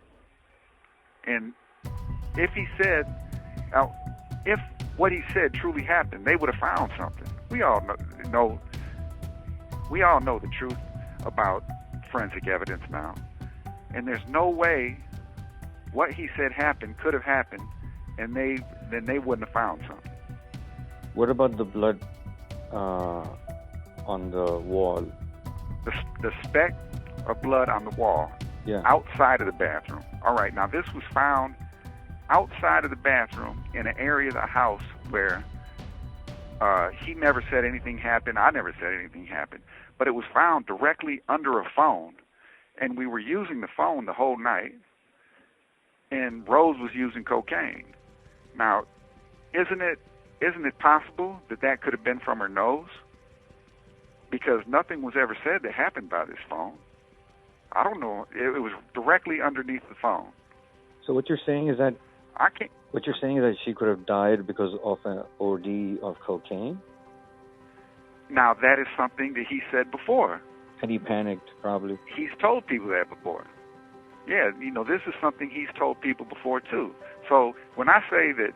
And if what he said truly happened, they would have found something. We all know the truth about forensic evidence now. And there's no way what he said happened could have happened, and then they wouldn't have found something.
What about the blood on the wall?
The speck of blood on the wall, outside of the bathroom. All right, now this was found outside of the bathroom in an area of the house where he never said anything happened. I never said anything happened. But it was found directly under a phone, and we were using the phone the whole night, and Rose was using cocaine. Now, isn't it possible that could have been from her nose? Because nothing was ever said that happened by this phone. I don't know. It was directly underneath the phone.
So what you're saying is that she could have died because of an OD of cocaine?
Now, that is something that he said before.
And he panicked, probably.
He's told people that before. Yeah, this is something he's told people before, too. So when I say that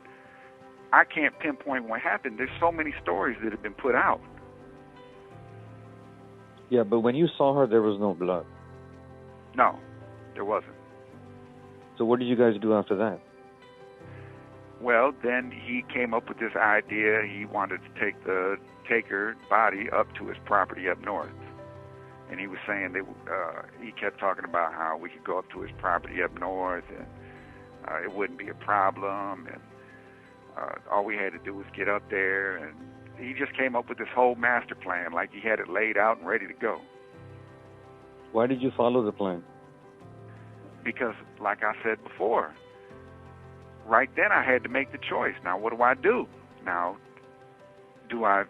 I can't pinpoint what happened, there's so many stories that have been put out.
Yeah, but when you saw her, there was no blood.
No, there wasn't.
So what did you guys do after that?
Well, then he came up with this idea. He wanted to take the taker body up to his property up north. And he was saying that he kept talking about how we could go up to his property up north and it wouldn't be a problem. And all we had to do was get up there. And he just came up with this whole master plan, like he had it laid out and ready to go.
Why did you follow the plan?
Because, like I said before, right then I had to make the choice. Now, what do I do? Now, do I,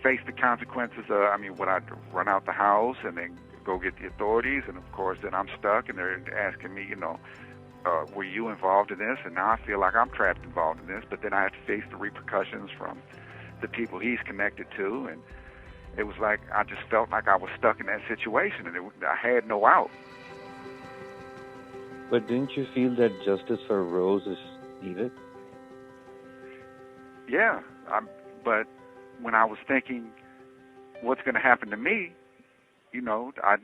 face the consequences of, would I run out the house and then go get the authorities? And, of course, then I'm stuck and they're asking me, were you involved in this? And now I feel like I'm trapped involved in this, but then I have to face the repercussions from the people he's connected to. And it was like I just felt like I was stuck in that situation and I had no out.
But didn't you feel that justice for Rose is needed?
Yeah, but when I was thinking what's going to happen to me, I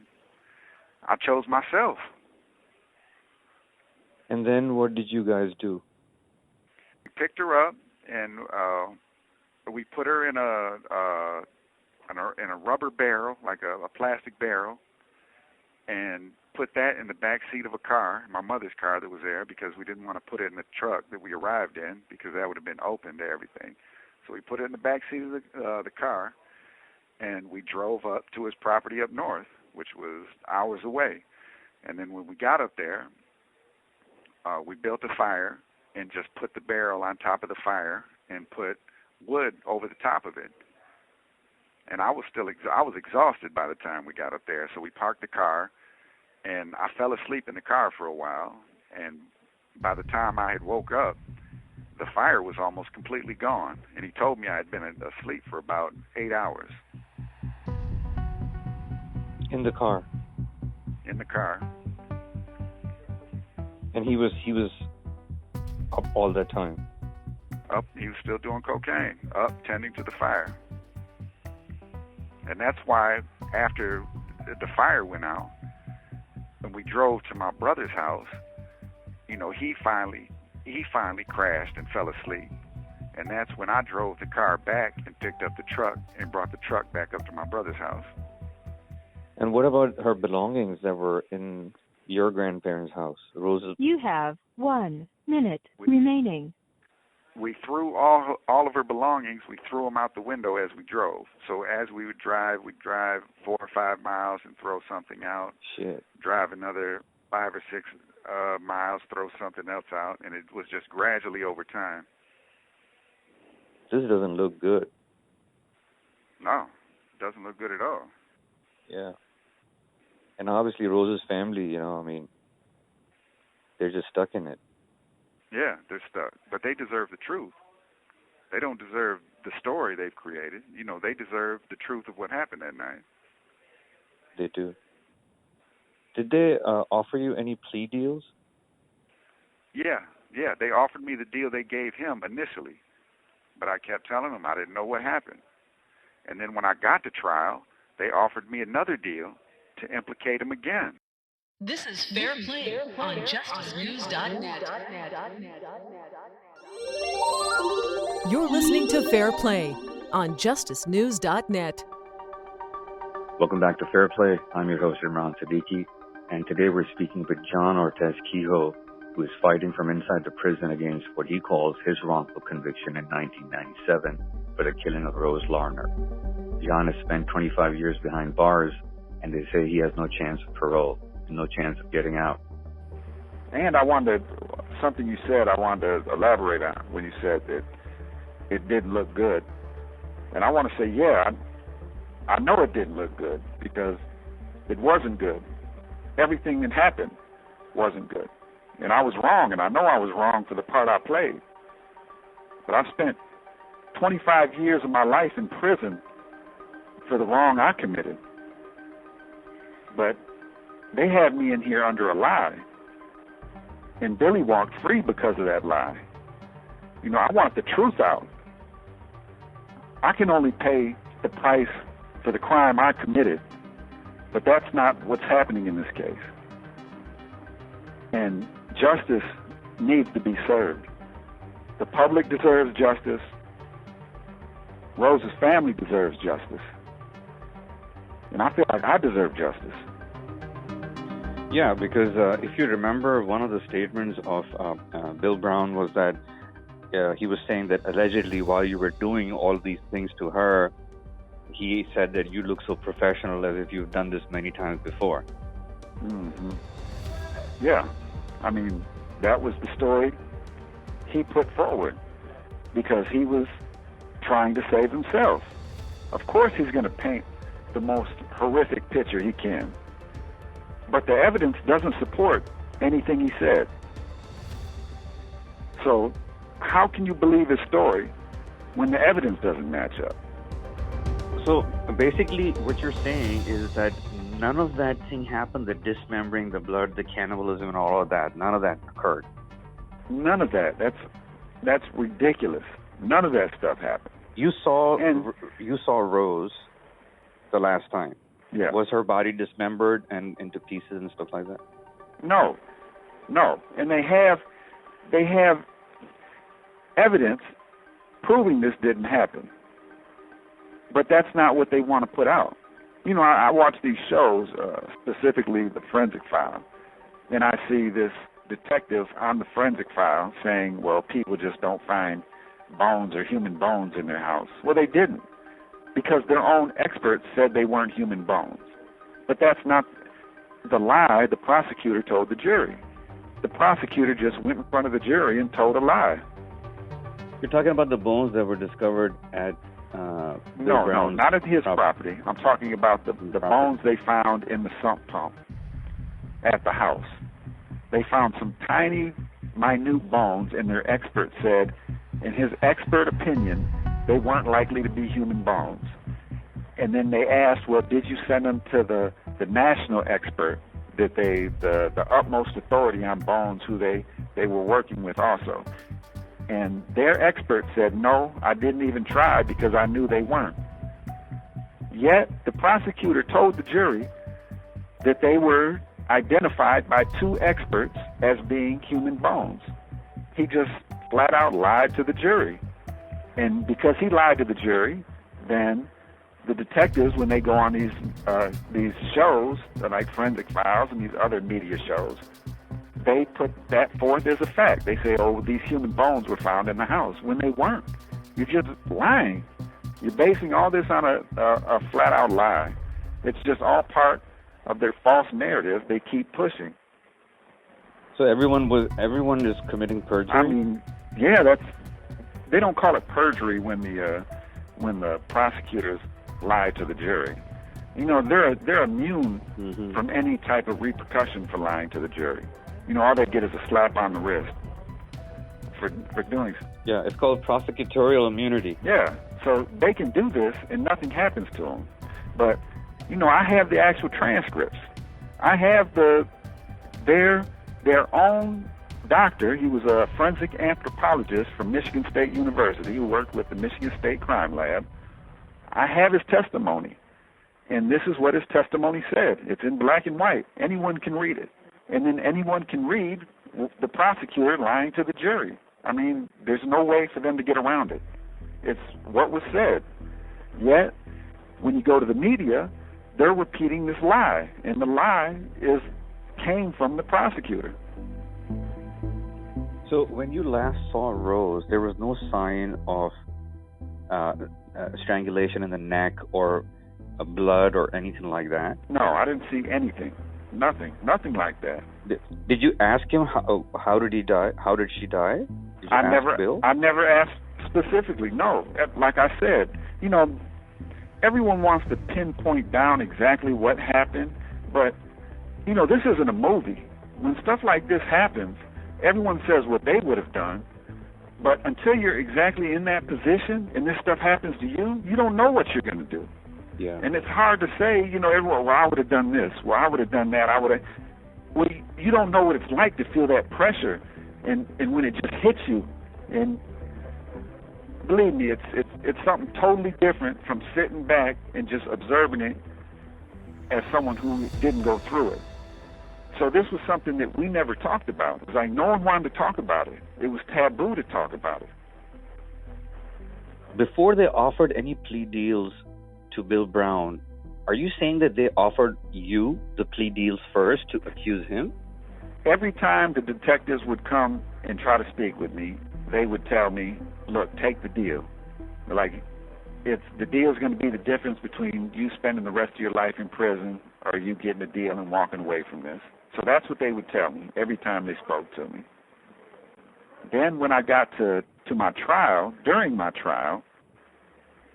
chose myself.
And then what did you guys do?
We picked her up and we put her in a rubber barrel, like a plastic barrel, and put that in the back seat of a car, my mother's car that was there, because we didn't want to put it in the truck that we arrived in because that would have been open to everything. So we put it in the back seat of the car, and we drove up to his property up north, which was hours away. And then when we got up there, we built a fire and just put the barrel on top of the fire and put wood over the top of it. And I was exhausted by the time we got up there, so we parked the car, and I fell asleep in the car for a while, and by the time I had woke up, the fire was almost completely gone, and he told me I had been asleep for about 8 hours.
In the car?
In the car.
And he was up all that time?
Up, he was still doing cocaine, up tending to the fire. And that's why after the fire went out, and we drove to my brother's house, he finally crashed and fell asleep. And that's when I drove the car back and picked up the truck and brought the truck back up to my brother's house.
And what about her belongings that were in your grandparents' house, Rose?
You have 1 minute remaining.
We threw all of her belongings, we threw them out the window as we drove. So as we would drive, we'd drive 4 or 5 miles and throw something out.
Shit.
Drive another 5 or 6 miles, throw something else out, and it was just gradually over time.
This doesn't look good.
No, it doesn't look good at all.
Yeah. And obviously Rose's family, they're just stuck in it.
Yeah, they're stuck. But they deserve the truth. They don't deserve the story they've created. They deserve the truth of what happened that night.
They do. Did they offer you any plea deals?
Yeah. They offered me the deal they gave him initially. But I kept telling them I didn't know what happened. And then when I got to trial, they offered me another deal to implicate him again.
This is FairPlay on JusticeNews.net. You're listening to FairPlay on JusticeNews.net.
Welcome back to FairPlay. I'm your host, Imran Siddiqui, and today we're speaking with John Ortiz Kehoe, who is fighting from inside the prison against what he calls his wrongful conviction in 1997 for the killing of Rose Larner. John has spent 25 years behind bars, and they say he has no chance of parole. No chance of getting out.
And something you said I wanted to elaborate on when you said that it didn't look good. And I want to say, yeah, I know it didn't look good because it wasn't good. Everything that happened wasn't good. And I was wrong, and I know I was wrong for the part I played. But I spent 25 years of my life in prison for the wrong I committed. But they had me in here under a lie. And Billy walked free because of that lie. I want the truth out. I can only pay the price for the crime I committed, but that's not what's happening in this case. And justice needs to be served.
The public deserves justice. Rose's family deserves justice. And I feel like I deserve justice.
Yeah, because if you remember, one of the statements of Bill Brown was that he was saying that allegedly while you were doing all these things to her, he said that you look so professional as if you've done this many times before.
Mm-hmm. Yeah. I mean, that was the story he put forward because he was trying to save himself. Of course he's going to paint the most horrific picture he can. But the evidence doesn't support anything he said. So how can you believe his story when the evidence doesn't match up?
So basically what you're saying is that none of that thing happened, the dismembering, the blood, the cannibalism and all of that, none of that occurred.
None of that. That's ridiculous. None of that stuff happened.
You saw Rose the last time.
Yeah.
Was her body dismembered and into pieces and stuff like that?
No. And they have evidence proving this didn't happen. But that's not what they want to put out. You know, I watch these shows, specifically the Forensic File, and I see this detective on the Forensic File saying, well, people just don't find bones or human bones in their house. Well, they didn't, because their own experts said they weren't human bones. But that's not the lie the prosecutor told the jury. The prosecutor just went in front of the jury and told a lie.
You're talking about the bones that were discovered at
No, not at his property. I'm talking about the bones they found in the sump pump at the house. They found some tiny, minute bones, and their expert said, in his expert opinion, they weren't likely to be human bones. And then they asked, well, did you send them to the national expert, that the utmost authority on bones, who they were working with also? And their expert said, no, I didn't even try because I knew they weren't. Yet the prosecutor told the jury that they were identified by two experts as being human bones. He just flat out lied to the jury. And because he lied to the jury, then the detectives, when they go on these shows, like Forensic Files and these other media shows, they put that forth as a fact. They say, oh, these human bones were found in the house, when they weren't. You're just lying. You're basing all this on a flat-out lie. It's just all part of their false narrative they keep pushing.
So everyone is committing perjury?
I mean, yeah, they don't call it perjury when the prosecutors lie to the jury. You know, they're immune from any type of repercussion for lying to the jury. You know, all they get is a slap on the wrist for doing so.
Yeah, it's called prosecutorial immunity.
Yeah, so they can do this and nothing happens to them. But, you know, I have the actual transcripts. I have their own doctor. He was a forensic anthropologist from Michigan State University who worked with the Michigan State Crime Lab. I have his testimony, and this is what his testimony said. It's in black and white. Anyone can read it. And then anyone can read the prosecutor lying to the jury. I mean, there's no way for them to get around it. It's what was said. Yet, when you go to the media, they're repeating this lie, and the lie came from the prosecutor.
So when you last saw Rose, there was no sign of strangulation in the neck or blood or anything like that?
No, I didn't see anything. Nothing like that.
Did you ask him how did he die? How did she die? Did you ask Bill?
I never asked specifically. No, like I said, you know, everyone wants to pinpoint down exactly what happened, but you know, this isn't a movie. When stuff like this happens, everyone says what they would have done, but until you're exactly in that position and this stuff happens to you, you don't know what you're going to do.
Yeah.
And it's hard to say, you know, everyone, well, I would have done this, well, I would have done that, well, you don't know what it's like to feel that pressure, and when it just hits you, and believe me, it's something totally different from sitting back and just observing it as someone who didn't go through it. So this was something that we never talked about. It was like no one wanted to talk about it. It was taboo to talk about it.
Before they offered any plea deals to Bill Brown, are you saying that they offered you the plea deals first to accuse him?
Every time the detectives would come and try to speak with me, they would tell me, look, take the deal. Like, the deal is going to be the difference between you spending the rest of your life in prison or you getting a deal and walking away from this. So that's what they would tell me every time they spoke to me. Then when I got to my trial, during my trial,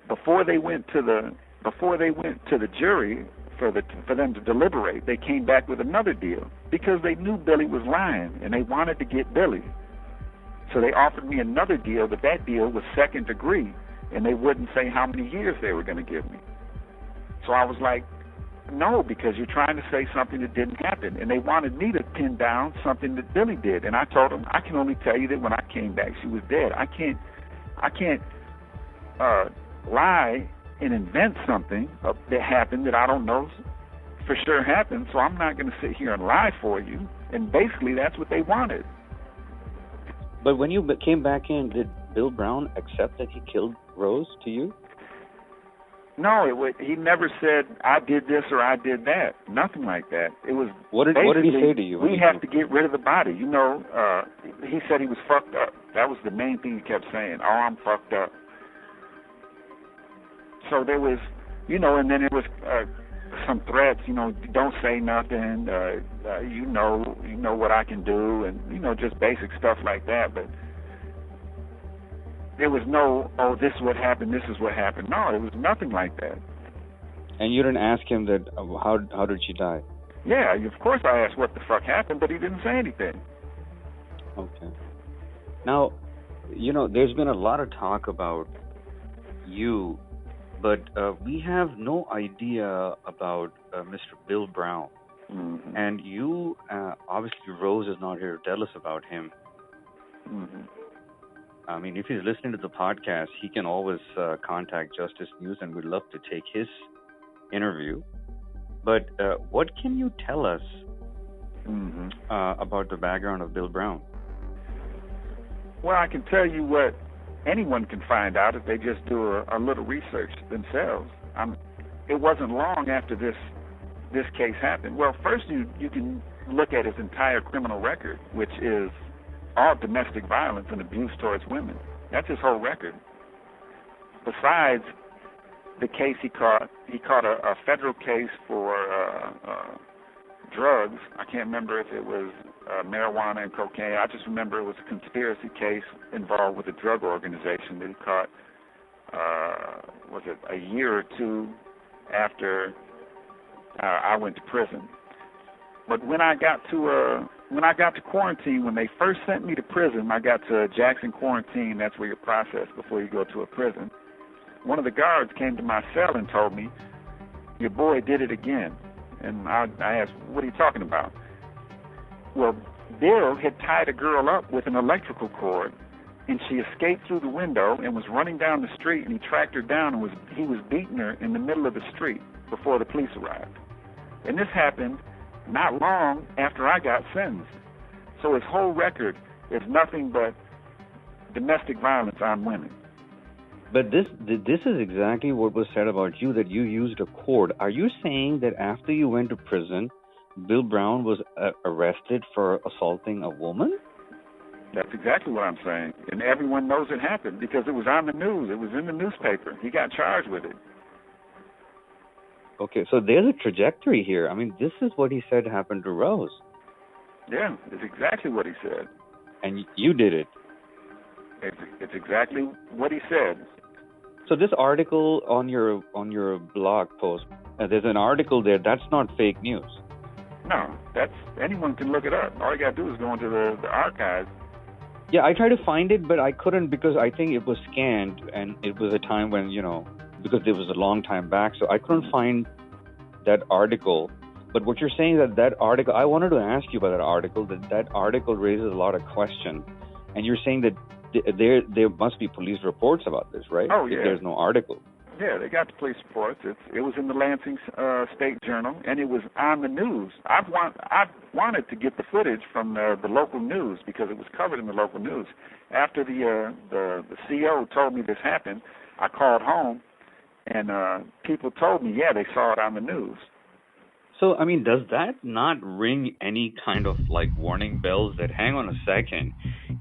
before they went to the jury for them to deliberate, they came back with another deal because they knew Billy was lying and they wanted to get Billy. So they offered me another deal, but that deal was second degree, and they wouldn't say how many years they were going to give me. So I was like, no, because you're trying to say something that didn't happen. And they wanted me to pin down something that Billy did. And I told them, I can only tell you that when I came back, she was dead. I can't lie and invent something that happened that I don't know for sure happened. So I'm not going to sit here and lie for you. And basically, that's what they wanted.
But when you came back in, did Bill Brown accept that he killed Rose to you?
No, he never said, I did this or I did that. Nothing like that. It was
What did he say to you?
We have to get rid of the body. You know, he said he was fucked up. That was the main thing he kept saying. Oh, I'm fucked up. So there was, you know, and then there was some threats, you know, don't say nothing, you know what I can do, and, you know, just basic stuff like that. But there was no, oh, this is what happened, this is what happened. No, it was nothing like that.
And you didn't ask him that, how did she die?
Yeah, of course I asked what the fuck happened, but he didn't say anything.
Okay. Now, you know, there's been a lot of talk about you, but we have no idea about Mr. Bill Brown.
Mm-hmm.
And you, obviously Rose is not here to tell us about him.
Mm-hmm.
I mean, if he's listening to the podcast, he can always contact Justice News, and we'd love to take his interview. But what can you tell us about the background of Bill Brown?
Well, I can tell you what anyone can find out if they just do a little research themselves. It wasn't long after this case happened. Well, first you can look at his entire criminal record, which is all domestic violence and abuse towards women. That's his whole record. Besides the case he caught a federal case for drugs. I can't remember if it was marijuana and cocaine. I just remember it was a conspiracy case involved with a drug organization that he caught, was it a year or two after I went to prison. But when I got to quarantine, when they first sent me to prison, I got to Jackson Quarantine. That's where you're processed before you go to a prison. One of the guards came to my cell and told me, your boy did it again. And I asked, what are you talking about? Well, Bill had tied a girl up with an electrical cord, and she escaped through the window and was running down the street, and he tracked her down, and he was beating her in the middle of the street before the police arrived. And this happened not long after I got sentenced. So his whole record is nothing but domestic violence on women.
But this is exactly what was said about you, that you used a cord. Are you saying that after you went to prison, Bill Brown was arrested for assaulting a woman?
That's exactly what I'm saying. And everyone knows it happened because it was on the news. It was in the newspaper. He got charged with it.
Okay, so there's a trajectory here. I mean, this is what he said happened to Rose.
Yeah, it's exactly what he said.
And you did it.
It's exactly what he said.
So this article on your blog post, there's an article there. That's not fake news.
No, anyone can look it up. All you got to do is go into the archives.
Yeah, I tried to find it, but I couldn't because I think it was scanned, and it was a time when, because it was a long time back, so I couldn't find that article. But what you're saying is that article, I wanted to ask you about that article, that article raises a lot of questions. And you're saying that there must be police reports about this, right?
Oh, yeah.
If there's no article.
Yeah, they got the police reports. It was in the Lansing State Journal, and it was on the news. I wanted to get the footage from the local news because it was covered in the local news. After the CO told me this happened, I called home, and people told me, yeah, they saw it on the news.
So, I mean, does that not ring any kind of, like, warning bells that, hang on a second,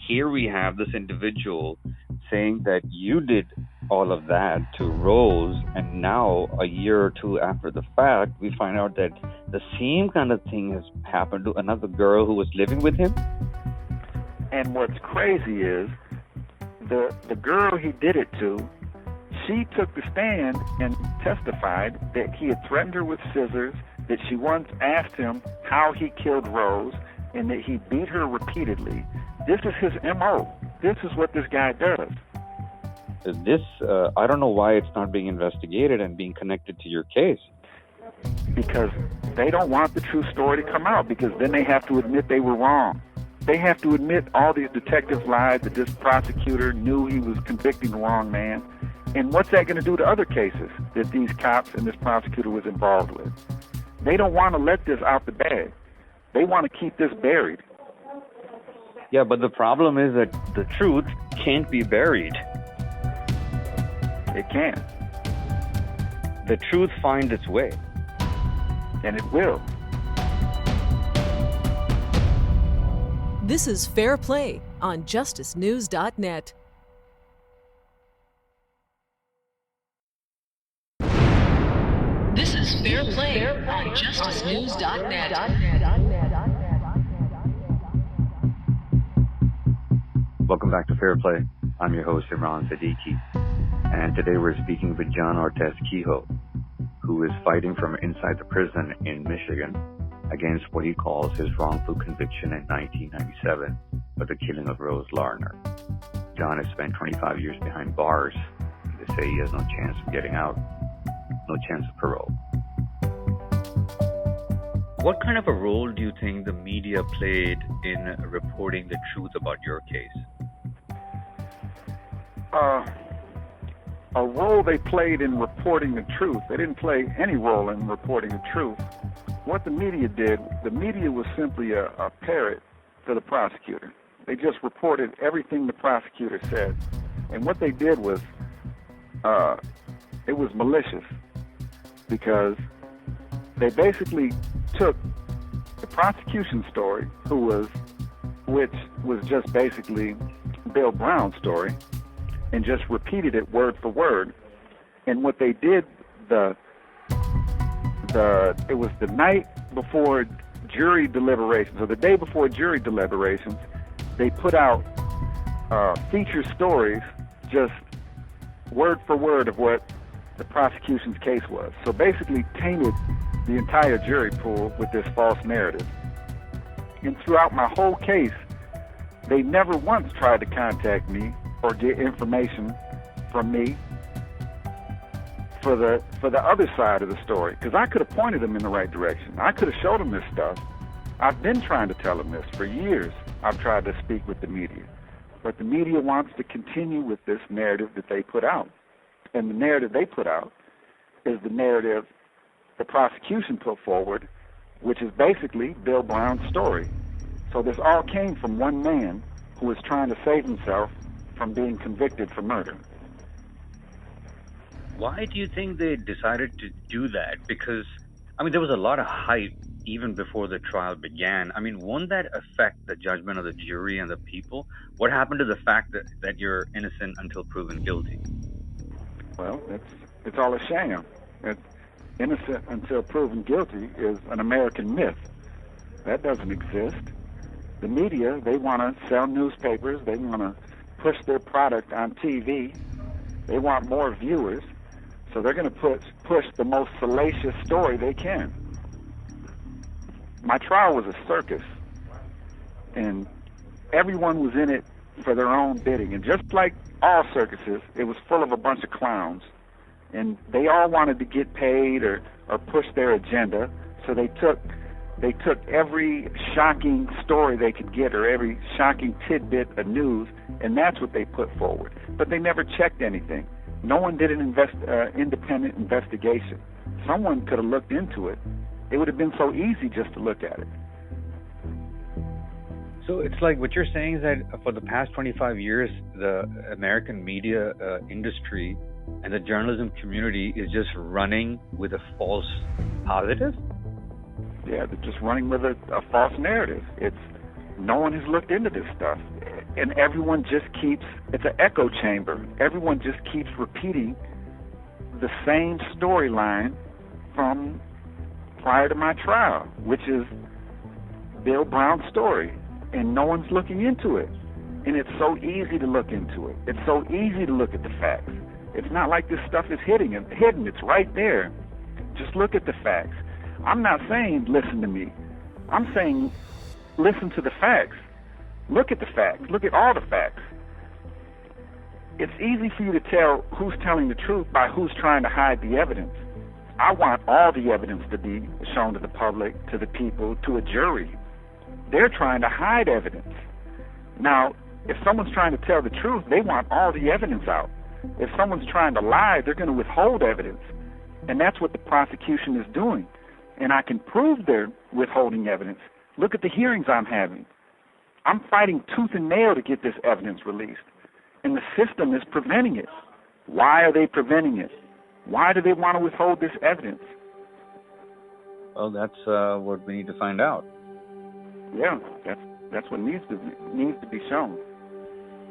here we have this individual saying that you did all of that to Rose, and now, a year or two after the fact, we find out that the same kind of thing has happened to another girl who was living with him?
And what's crazy is, the girl he did it to, she took the stand and testified that he had threatened her with scissors, that she once asked him how he killed Rose, and that he beat her repeatedly. This is his MO. This is what this guy does.
This, I don't know why it's not being investigated and being connected to your case.
Because they don't want the true story to come out, because then they have to admit they were wrong. They have to admit all these detectives lied, that this prosecutor knew he was convicting the wrong man. And what's that going to do to other cases that these cops and this prosecutor was involved with? They don't want to let this out the bag. They want to keep this buried.
Yeah, but the problem is that the truth can't be buried.
It can't.
The truth finds its way.
And it will.
This is Fair Play on justicenews.net. This is Fair Play on justicenews.net.
Welcome back to Fair Play. I'm your host, Imran Siddiqui. And today we're speaking with John Ortiz Kehoe, who is fighting from inside the prison in Michigan against what he calls his wrongful conviction in 1997 for the killing of Rose Larner. John has spent 25 years behind bars. They say he has no chance of getting out, no chance of parole.
What kind of a role do you think the media played in reporting the truth about your case?
A role they played in reporting the truth. They didn't play any role in reporting the truth. What the media did, the media was simply a parrot to the prosecutor. They just reported everything the prosecutor said. And what they did was, it was malicious, because they basically took the prosecution story, which was just basically Bill Brown's story, and just repeated it word for word. And what they did, it was the night before jury deliberations, or the day before jury deliberations, they put out feature stories, just word for word of what the prosecution's case was. So basically tainted the entire jury pool with this false narrative. And throughout my whole case, they never once tried to contact me or get information from me for the other side of the story, because I could have pointed them in the right direction. I could have showed them this stuff. I've been trying to tell them this for years. I've tried to speak with the media, but the media wants to continue with this narrative that they put out. And the narrative they put out is the narrative the prosecution put forward, which is basically Bill Brown's story. So this all came from one man who was trying to save himself from being convicted for murder.
Why do you think they decided to do that? Because, I mean, there was a lot of hype even before the trial began. I mean, won't that affect the judgment of the jury and the people? What happened to the fact that you're innocent until proven guilty?
Well, it's all a sham. Innocent until proven guilty is an American myth. That doesn't exist. The media, they want to sell newspapers. They want to push their product on TV. They want more viewers. So they're going to push the most salacious story they can. My trial was a circus, and everyone was in it for their own bidding. And just like all circuses, it was full of a bunch of clowns, and they all wanted to get paid or push their agenda. So they took every shocking story they could get, or every shocking tidbit of news, and that's what they put forward. But they never checked anything. No one did an independent investigation. Someone could have looked into it. It would have been so easy just to look at it.
So it's like what you're saying is that for the past 25 years, the American media industry and the journalism community is just running with a false positive?
Yeah, they're just running with a false narrative. No one has looked into this stuff. And everyone just keeps, it's an echo chamber. Everyone just keeps repeating the same storyline from prior to my trial, which is Bill Brown's story. And no one's looking into it. And it's so easy to look into it. It's so easy to look at the facts. It's not like this stuff is hidden. It's right there. Just look at the facts. I'm not saying listen to me. I'm saying listen to the facts. Look at the facts. Look at all the facts. It's easy for you to tell who's telling the truth by who's trying to hide the evidence. I want all the evidence to be shown to the public, to the people, to a jury. They're trying to hide evidence. Now, if someone's trying to tell the truth, they want all the evidence out. If someone's trying to lie, they're going to withhold evidence. And that's what the prosecution is doing. And I can prove they're withholding evidence. Look at the hearings I'm having. I'm fighting tooth and nail to get this evidence released. And the system is preventing it. Why are they preventing it? Why do they want to withhold this evidence?
Well, that's what we need to find out.
Yeah, that's what needs to be shown.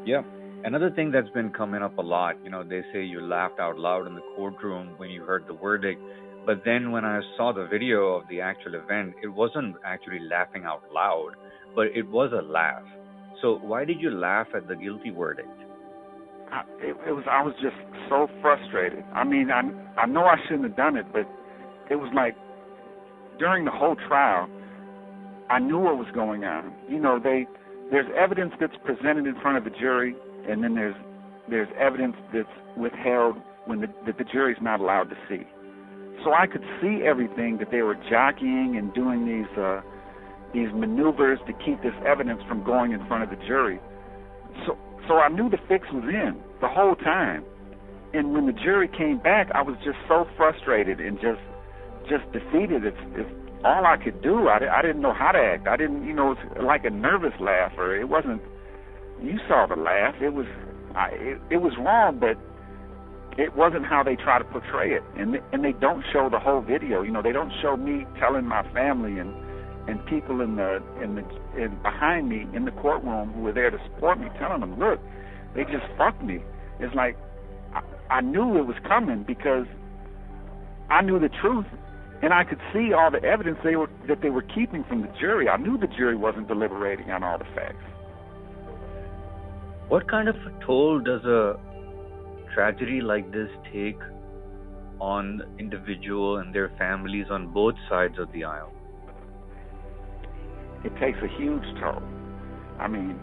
Yeah. Another thing that's been coming up a lot, they say you laughed out loud in the courtroom when you heard the verdict. But then when I saw the video of the actual event, it wasn't actually laughing out loud, but it was a laugh. So why did you laugh at the guilty verdict?
I was just so frustrated. I mean, I know I shouldn't have done it, but it was like during the whole trial, I knew what was going on. There's evidence that's presented in front of the jury, and then there's evidence that's withheld that the jury's not allowed to see. So I could see everything that they were jockeying and doing these maneuvers to keep this evidence from going in front of the jury. So I knew the fix was in the whole time. And when the jury came back, I was just so frustrated and just defeated. It's all I could do. I didn't know how to act. I didn't, it's like a nervous laugh, or it wasn't. You saw the laugh. It was wrong, but it wasn't how they try to portray it. And they don't show the whole video. They don't show me telling my family and people in behind me in the courtroom who were there to support me, telling them, look, they just fucked me. It's like I knew it was coming because I knew the truth, and I could see all the evidence that they were keeping from the jury. I knew the jury wasn't deliberating on all the facts.
What kind of a toll does a tragedy like this take on individual and their families on both sides of the aisle?
It takes a huge toll. I mean,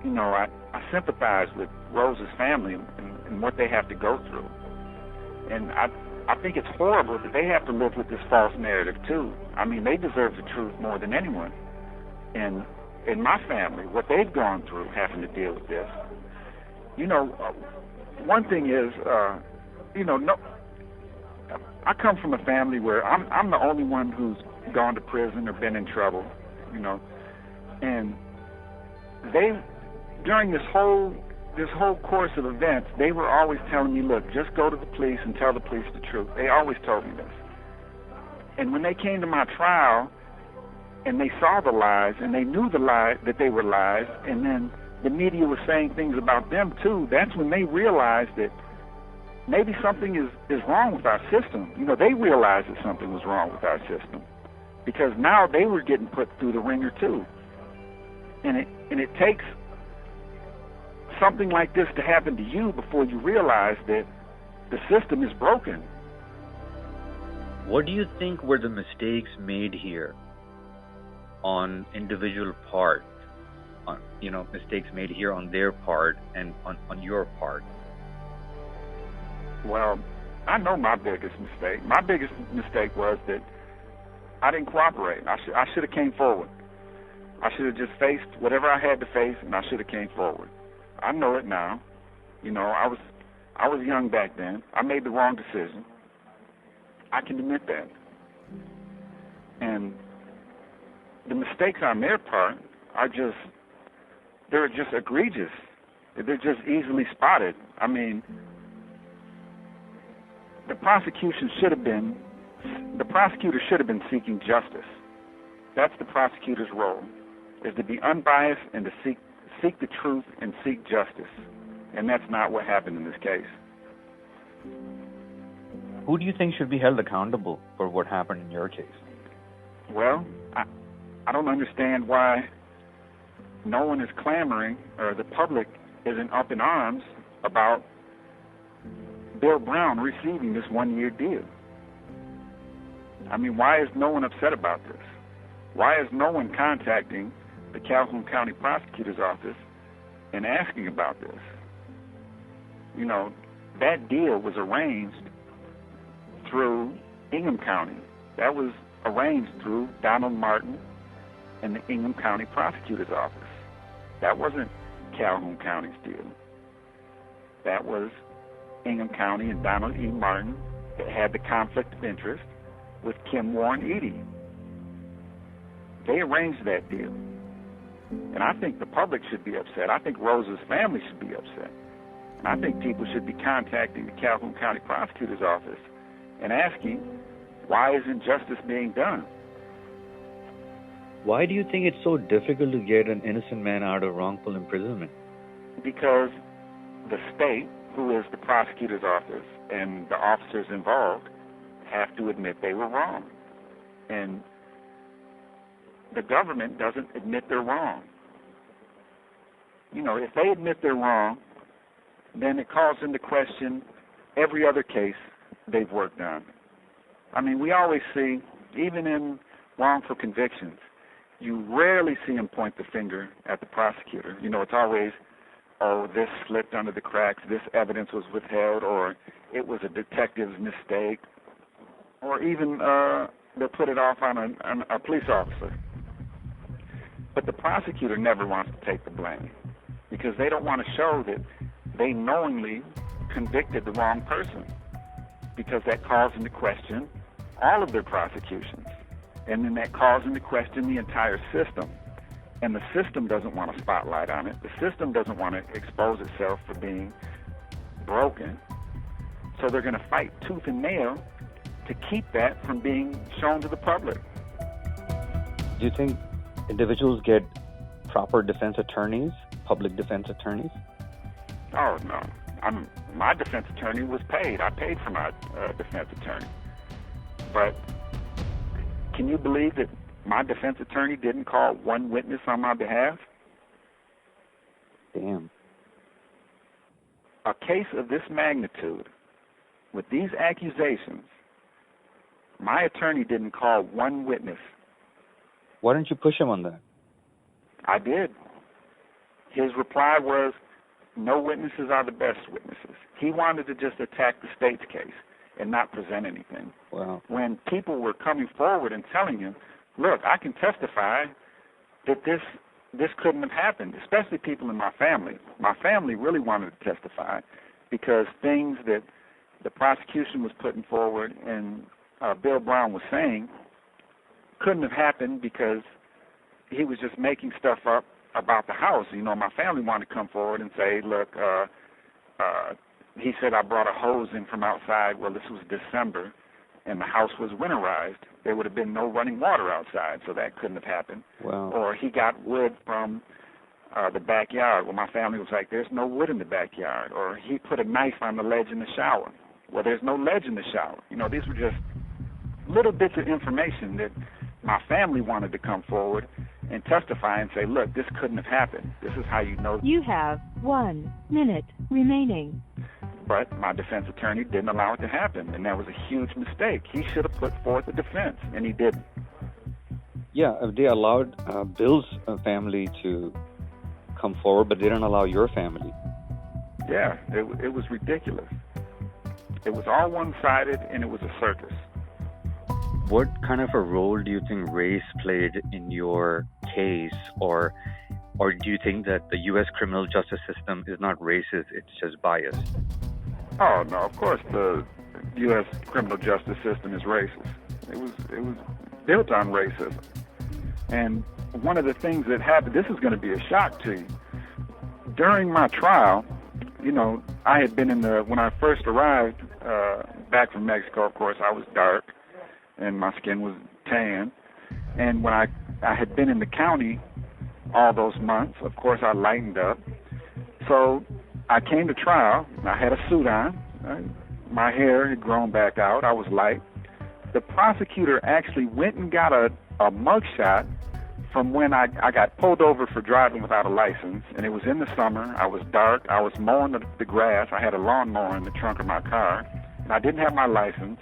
I sympathize with Rose's family and what they have to go through. And I think it's horrible that they have to live with this false narrative, too. I mean, they deserve the truth more than anyone. And in my family, what they've gone through having to deal with this. One thing is, I come from a family where I'm the only one who's gone to prison or been in trouble, and during this whole course of events, they were always telling me, look, just go to the police and tell the police the truth. They always told me this. And when they came to my trial and they saw the lies and they knew the lie that they were lies, and then the media was saying things about them too, that's when they realized that maybe something is wrong with our system. They realized that something was wrong with our system because now they were getting put through the ringer too. And it takes something like this to happen to you before you realize that the system is broken.
What do you think were the mistakes made here on individual part? Mistakes made here on their part and on your part?
Well, I know my biggest mistake. My biggest mistake was that I didn't cooperate. I should have came forward. I should have just faced whatever I had to face, and I should have came forward. I know it now. I I was young back then. I made the wrong decision. I can admit that. And the mistakes on their part they're just egregious. They're just easily spotted. I mean, the prosecutor should have been seeking justice. That's the prosecutor's role, is to be unbiased and to seek the truth and seek justice. And that's not what happened in this case.
Who do you think should be held accountable for what happened in your case?
Well, I don't understand why no one is clamoring, or the public isn't up in arms about Bill Brown receiving this 1-year deal. I mean, why is no one upset about this? Why is no one contacting the Calhoun County Prosecutor's Office and asking about this? You know, that deal was arranged through Ingham County. That was arranged through Donald Martin and the Ingham County Prosecutor's Office. That wasn't Calhoun County's deal. That was Ingham County and Donald E. Martin that had the conflict of interest with Kim Warren Eady. They arranged that deal. And I think the public should be upset. I think Rose's family should be upset. And I think people should be contacting the Calhoun County Prosecutor's Office and asking, why isn't justice being done?
Why do you think it's so difficult to get an innocent man out of wrongful imprisonment?
Because the state, who is the prosecutor's office, and the officers involved have to admit they were wrong. And the government doesn't admit they're wrong. You know, if they admit they're wrong, then it calls into question every other case they've worked on. I mean, we always see, even in wrongful convictions, you rarely see them point the finger at the prosecutor. You know, it's always, oh, this slipped under the cracks, this evidence was withheld, or it was a detective's mistake, or even they'll put it off on a police officer. But the prosecutor never wants to take the blame because they don't want to show that they knowingly convicted the wrong person, because that calls into question all of their prosecutions. And then that calls into question the entire system. And the system doesn't want a spotlight on it. The system doesn't want to expose itself for being broken. So they're going to fight tooth and nail to keep that from being shown to the public.
Do you think individuals get proper defense attorneys, public defense attorneys?
Oh, no. My defense attorney was paid. I paid for my defense attorney. But can you believe that my defense attorney didn't call one witness on my behalf?
Damn.
A case of this magnitude, with these accusations, my attorney didn't call one witness.
Why didn't you push him on that?
I did. His reply was, no witnesses are the best witnesses. He wanted to just attack the state's case and not present anything.
Wow.
When people were coming forward and telling him, look, I can testify that this couldn't have happened, especially people in my family. My family really wanted to testify because things that the prosecution was putting forward and Bill Brown was saying couldn't have happened because he was just making stuff up about the house. You know, my family wanted to come forward and say, look, he said I brought a hose in from outside. Well, this was December, and the house was winterized. There would have been no running water outside, so that couldn't have happened.
Wow.
Or he got wood from the backyard. Well, my family was like, there's no wood in the backyard. Or he put a knife on the ledge in the shower. Well, there's no ledge in the shower. You know, these were just little bits of information that my family wanted to come forward and testify and say, look, this couldn't have happened. This is how you know.
You have 1 minute remaining.
But my defense attorney didn't allow it to happen, and that was a huge mistake. He should have put forth a defense, and he didn't.
Yeah, they allowed Bill's family to come forward, but they didn't allow your family.
Yeah, it was ridiculous. It was all one-sided, and it was a circus.
What kind of a role do you think race played in your case, or do you think that the U.S. criminal justice system is not racist, it's just biased?
Oh no, of course the U.S. criminal justice system is racist. It was built on racism. And one of the things that happened, this is going to be a shock to you. During my trial, you know, I had been when I first arrived back from Mexico, of course, I was dark and my skin was tan. And when I had been in the county all those months, of course, I lightened up. So I came to trial. I had a suit on. My hair had grown back out. I was light. The prosecutor actually went and got a mugshot from when I got pulled over for driving without a license, and it was in the summer. I was dark. I was mowing the grass. I had a lawnmower in the trunk of my car, and I didn't have my license.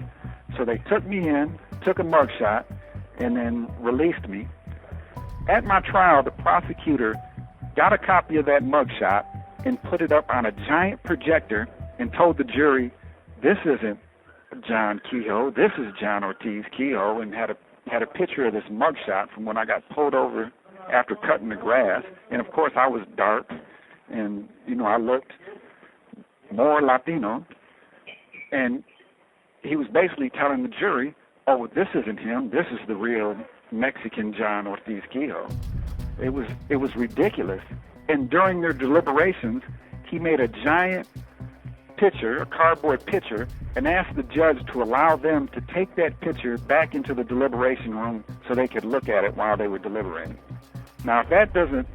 So they took me in, took a mugshot, and then released me. At my trial, the prosecutor got a copy of that mugshot and put it up on a giant projector and told the jury, this isn't John Kehoe, this is John Ortiz Kehoe, and had a picture of this mugshot from when I got pulled over after cutting the grass. And of course I was dark, and you know, I looked more Latino, and he was basically telling the jury, oh, this isn't him, this is the real Mexican John Ortiz Kehoe. It was ridiculous. And during their deliberations, he made a giant picture, a cardboard picture, and asked the judge to allow them to take that picture back into the deliberation room so they could look at it while they were deliberating. Now, if that doesn't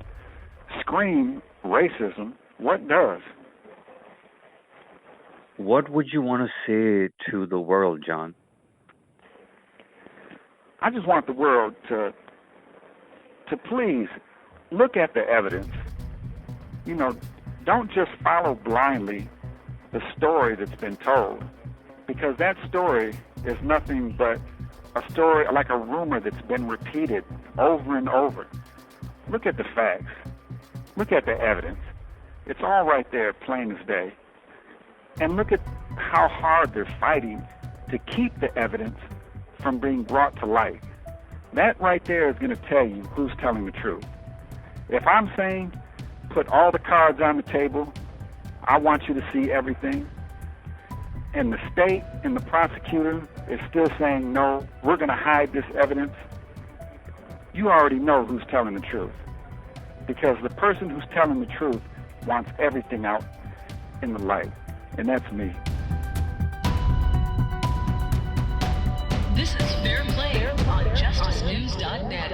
scream racism, what does?
What would you want to say to the world, John?
I just want the world to please look at the evidence. You know, don't just follow blindly the story that's been told, because that story is nothing but a story, like a rumor that's been repeated over and over. Look at the facts. Look at the evidence. It's all right there, plain as day. And look at how hard they're fighting to keep the evidence from being brought to light. That right there is going to tell you who's telling the truth. If I'm saying, put all the cards on the table, I want you to see everything, and the state and the prosecutor is still saying, no, we're going to hide this evidence, you already know who's telling the truth. Because the person who's telling the truth wants everything out in the light, and that's me.
This is FairPlay on JusticeNews.net.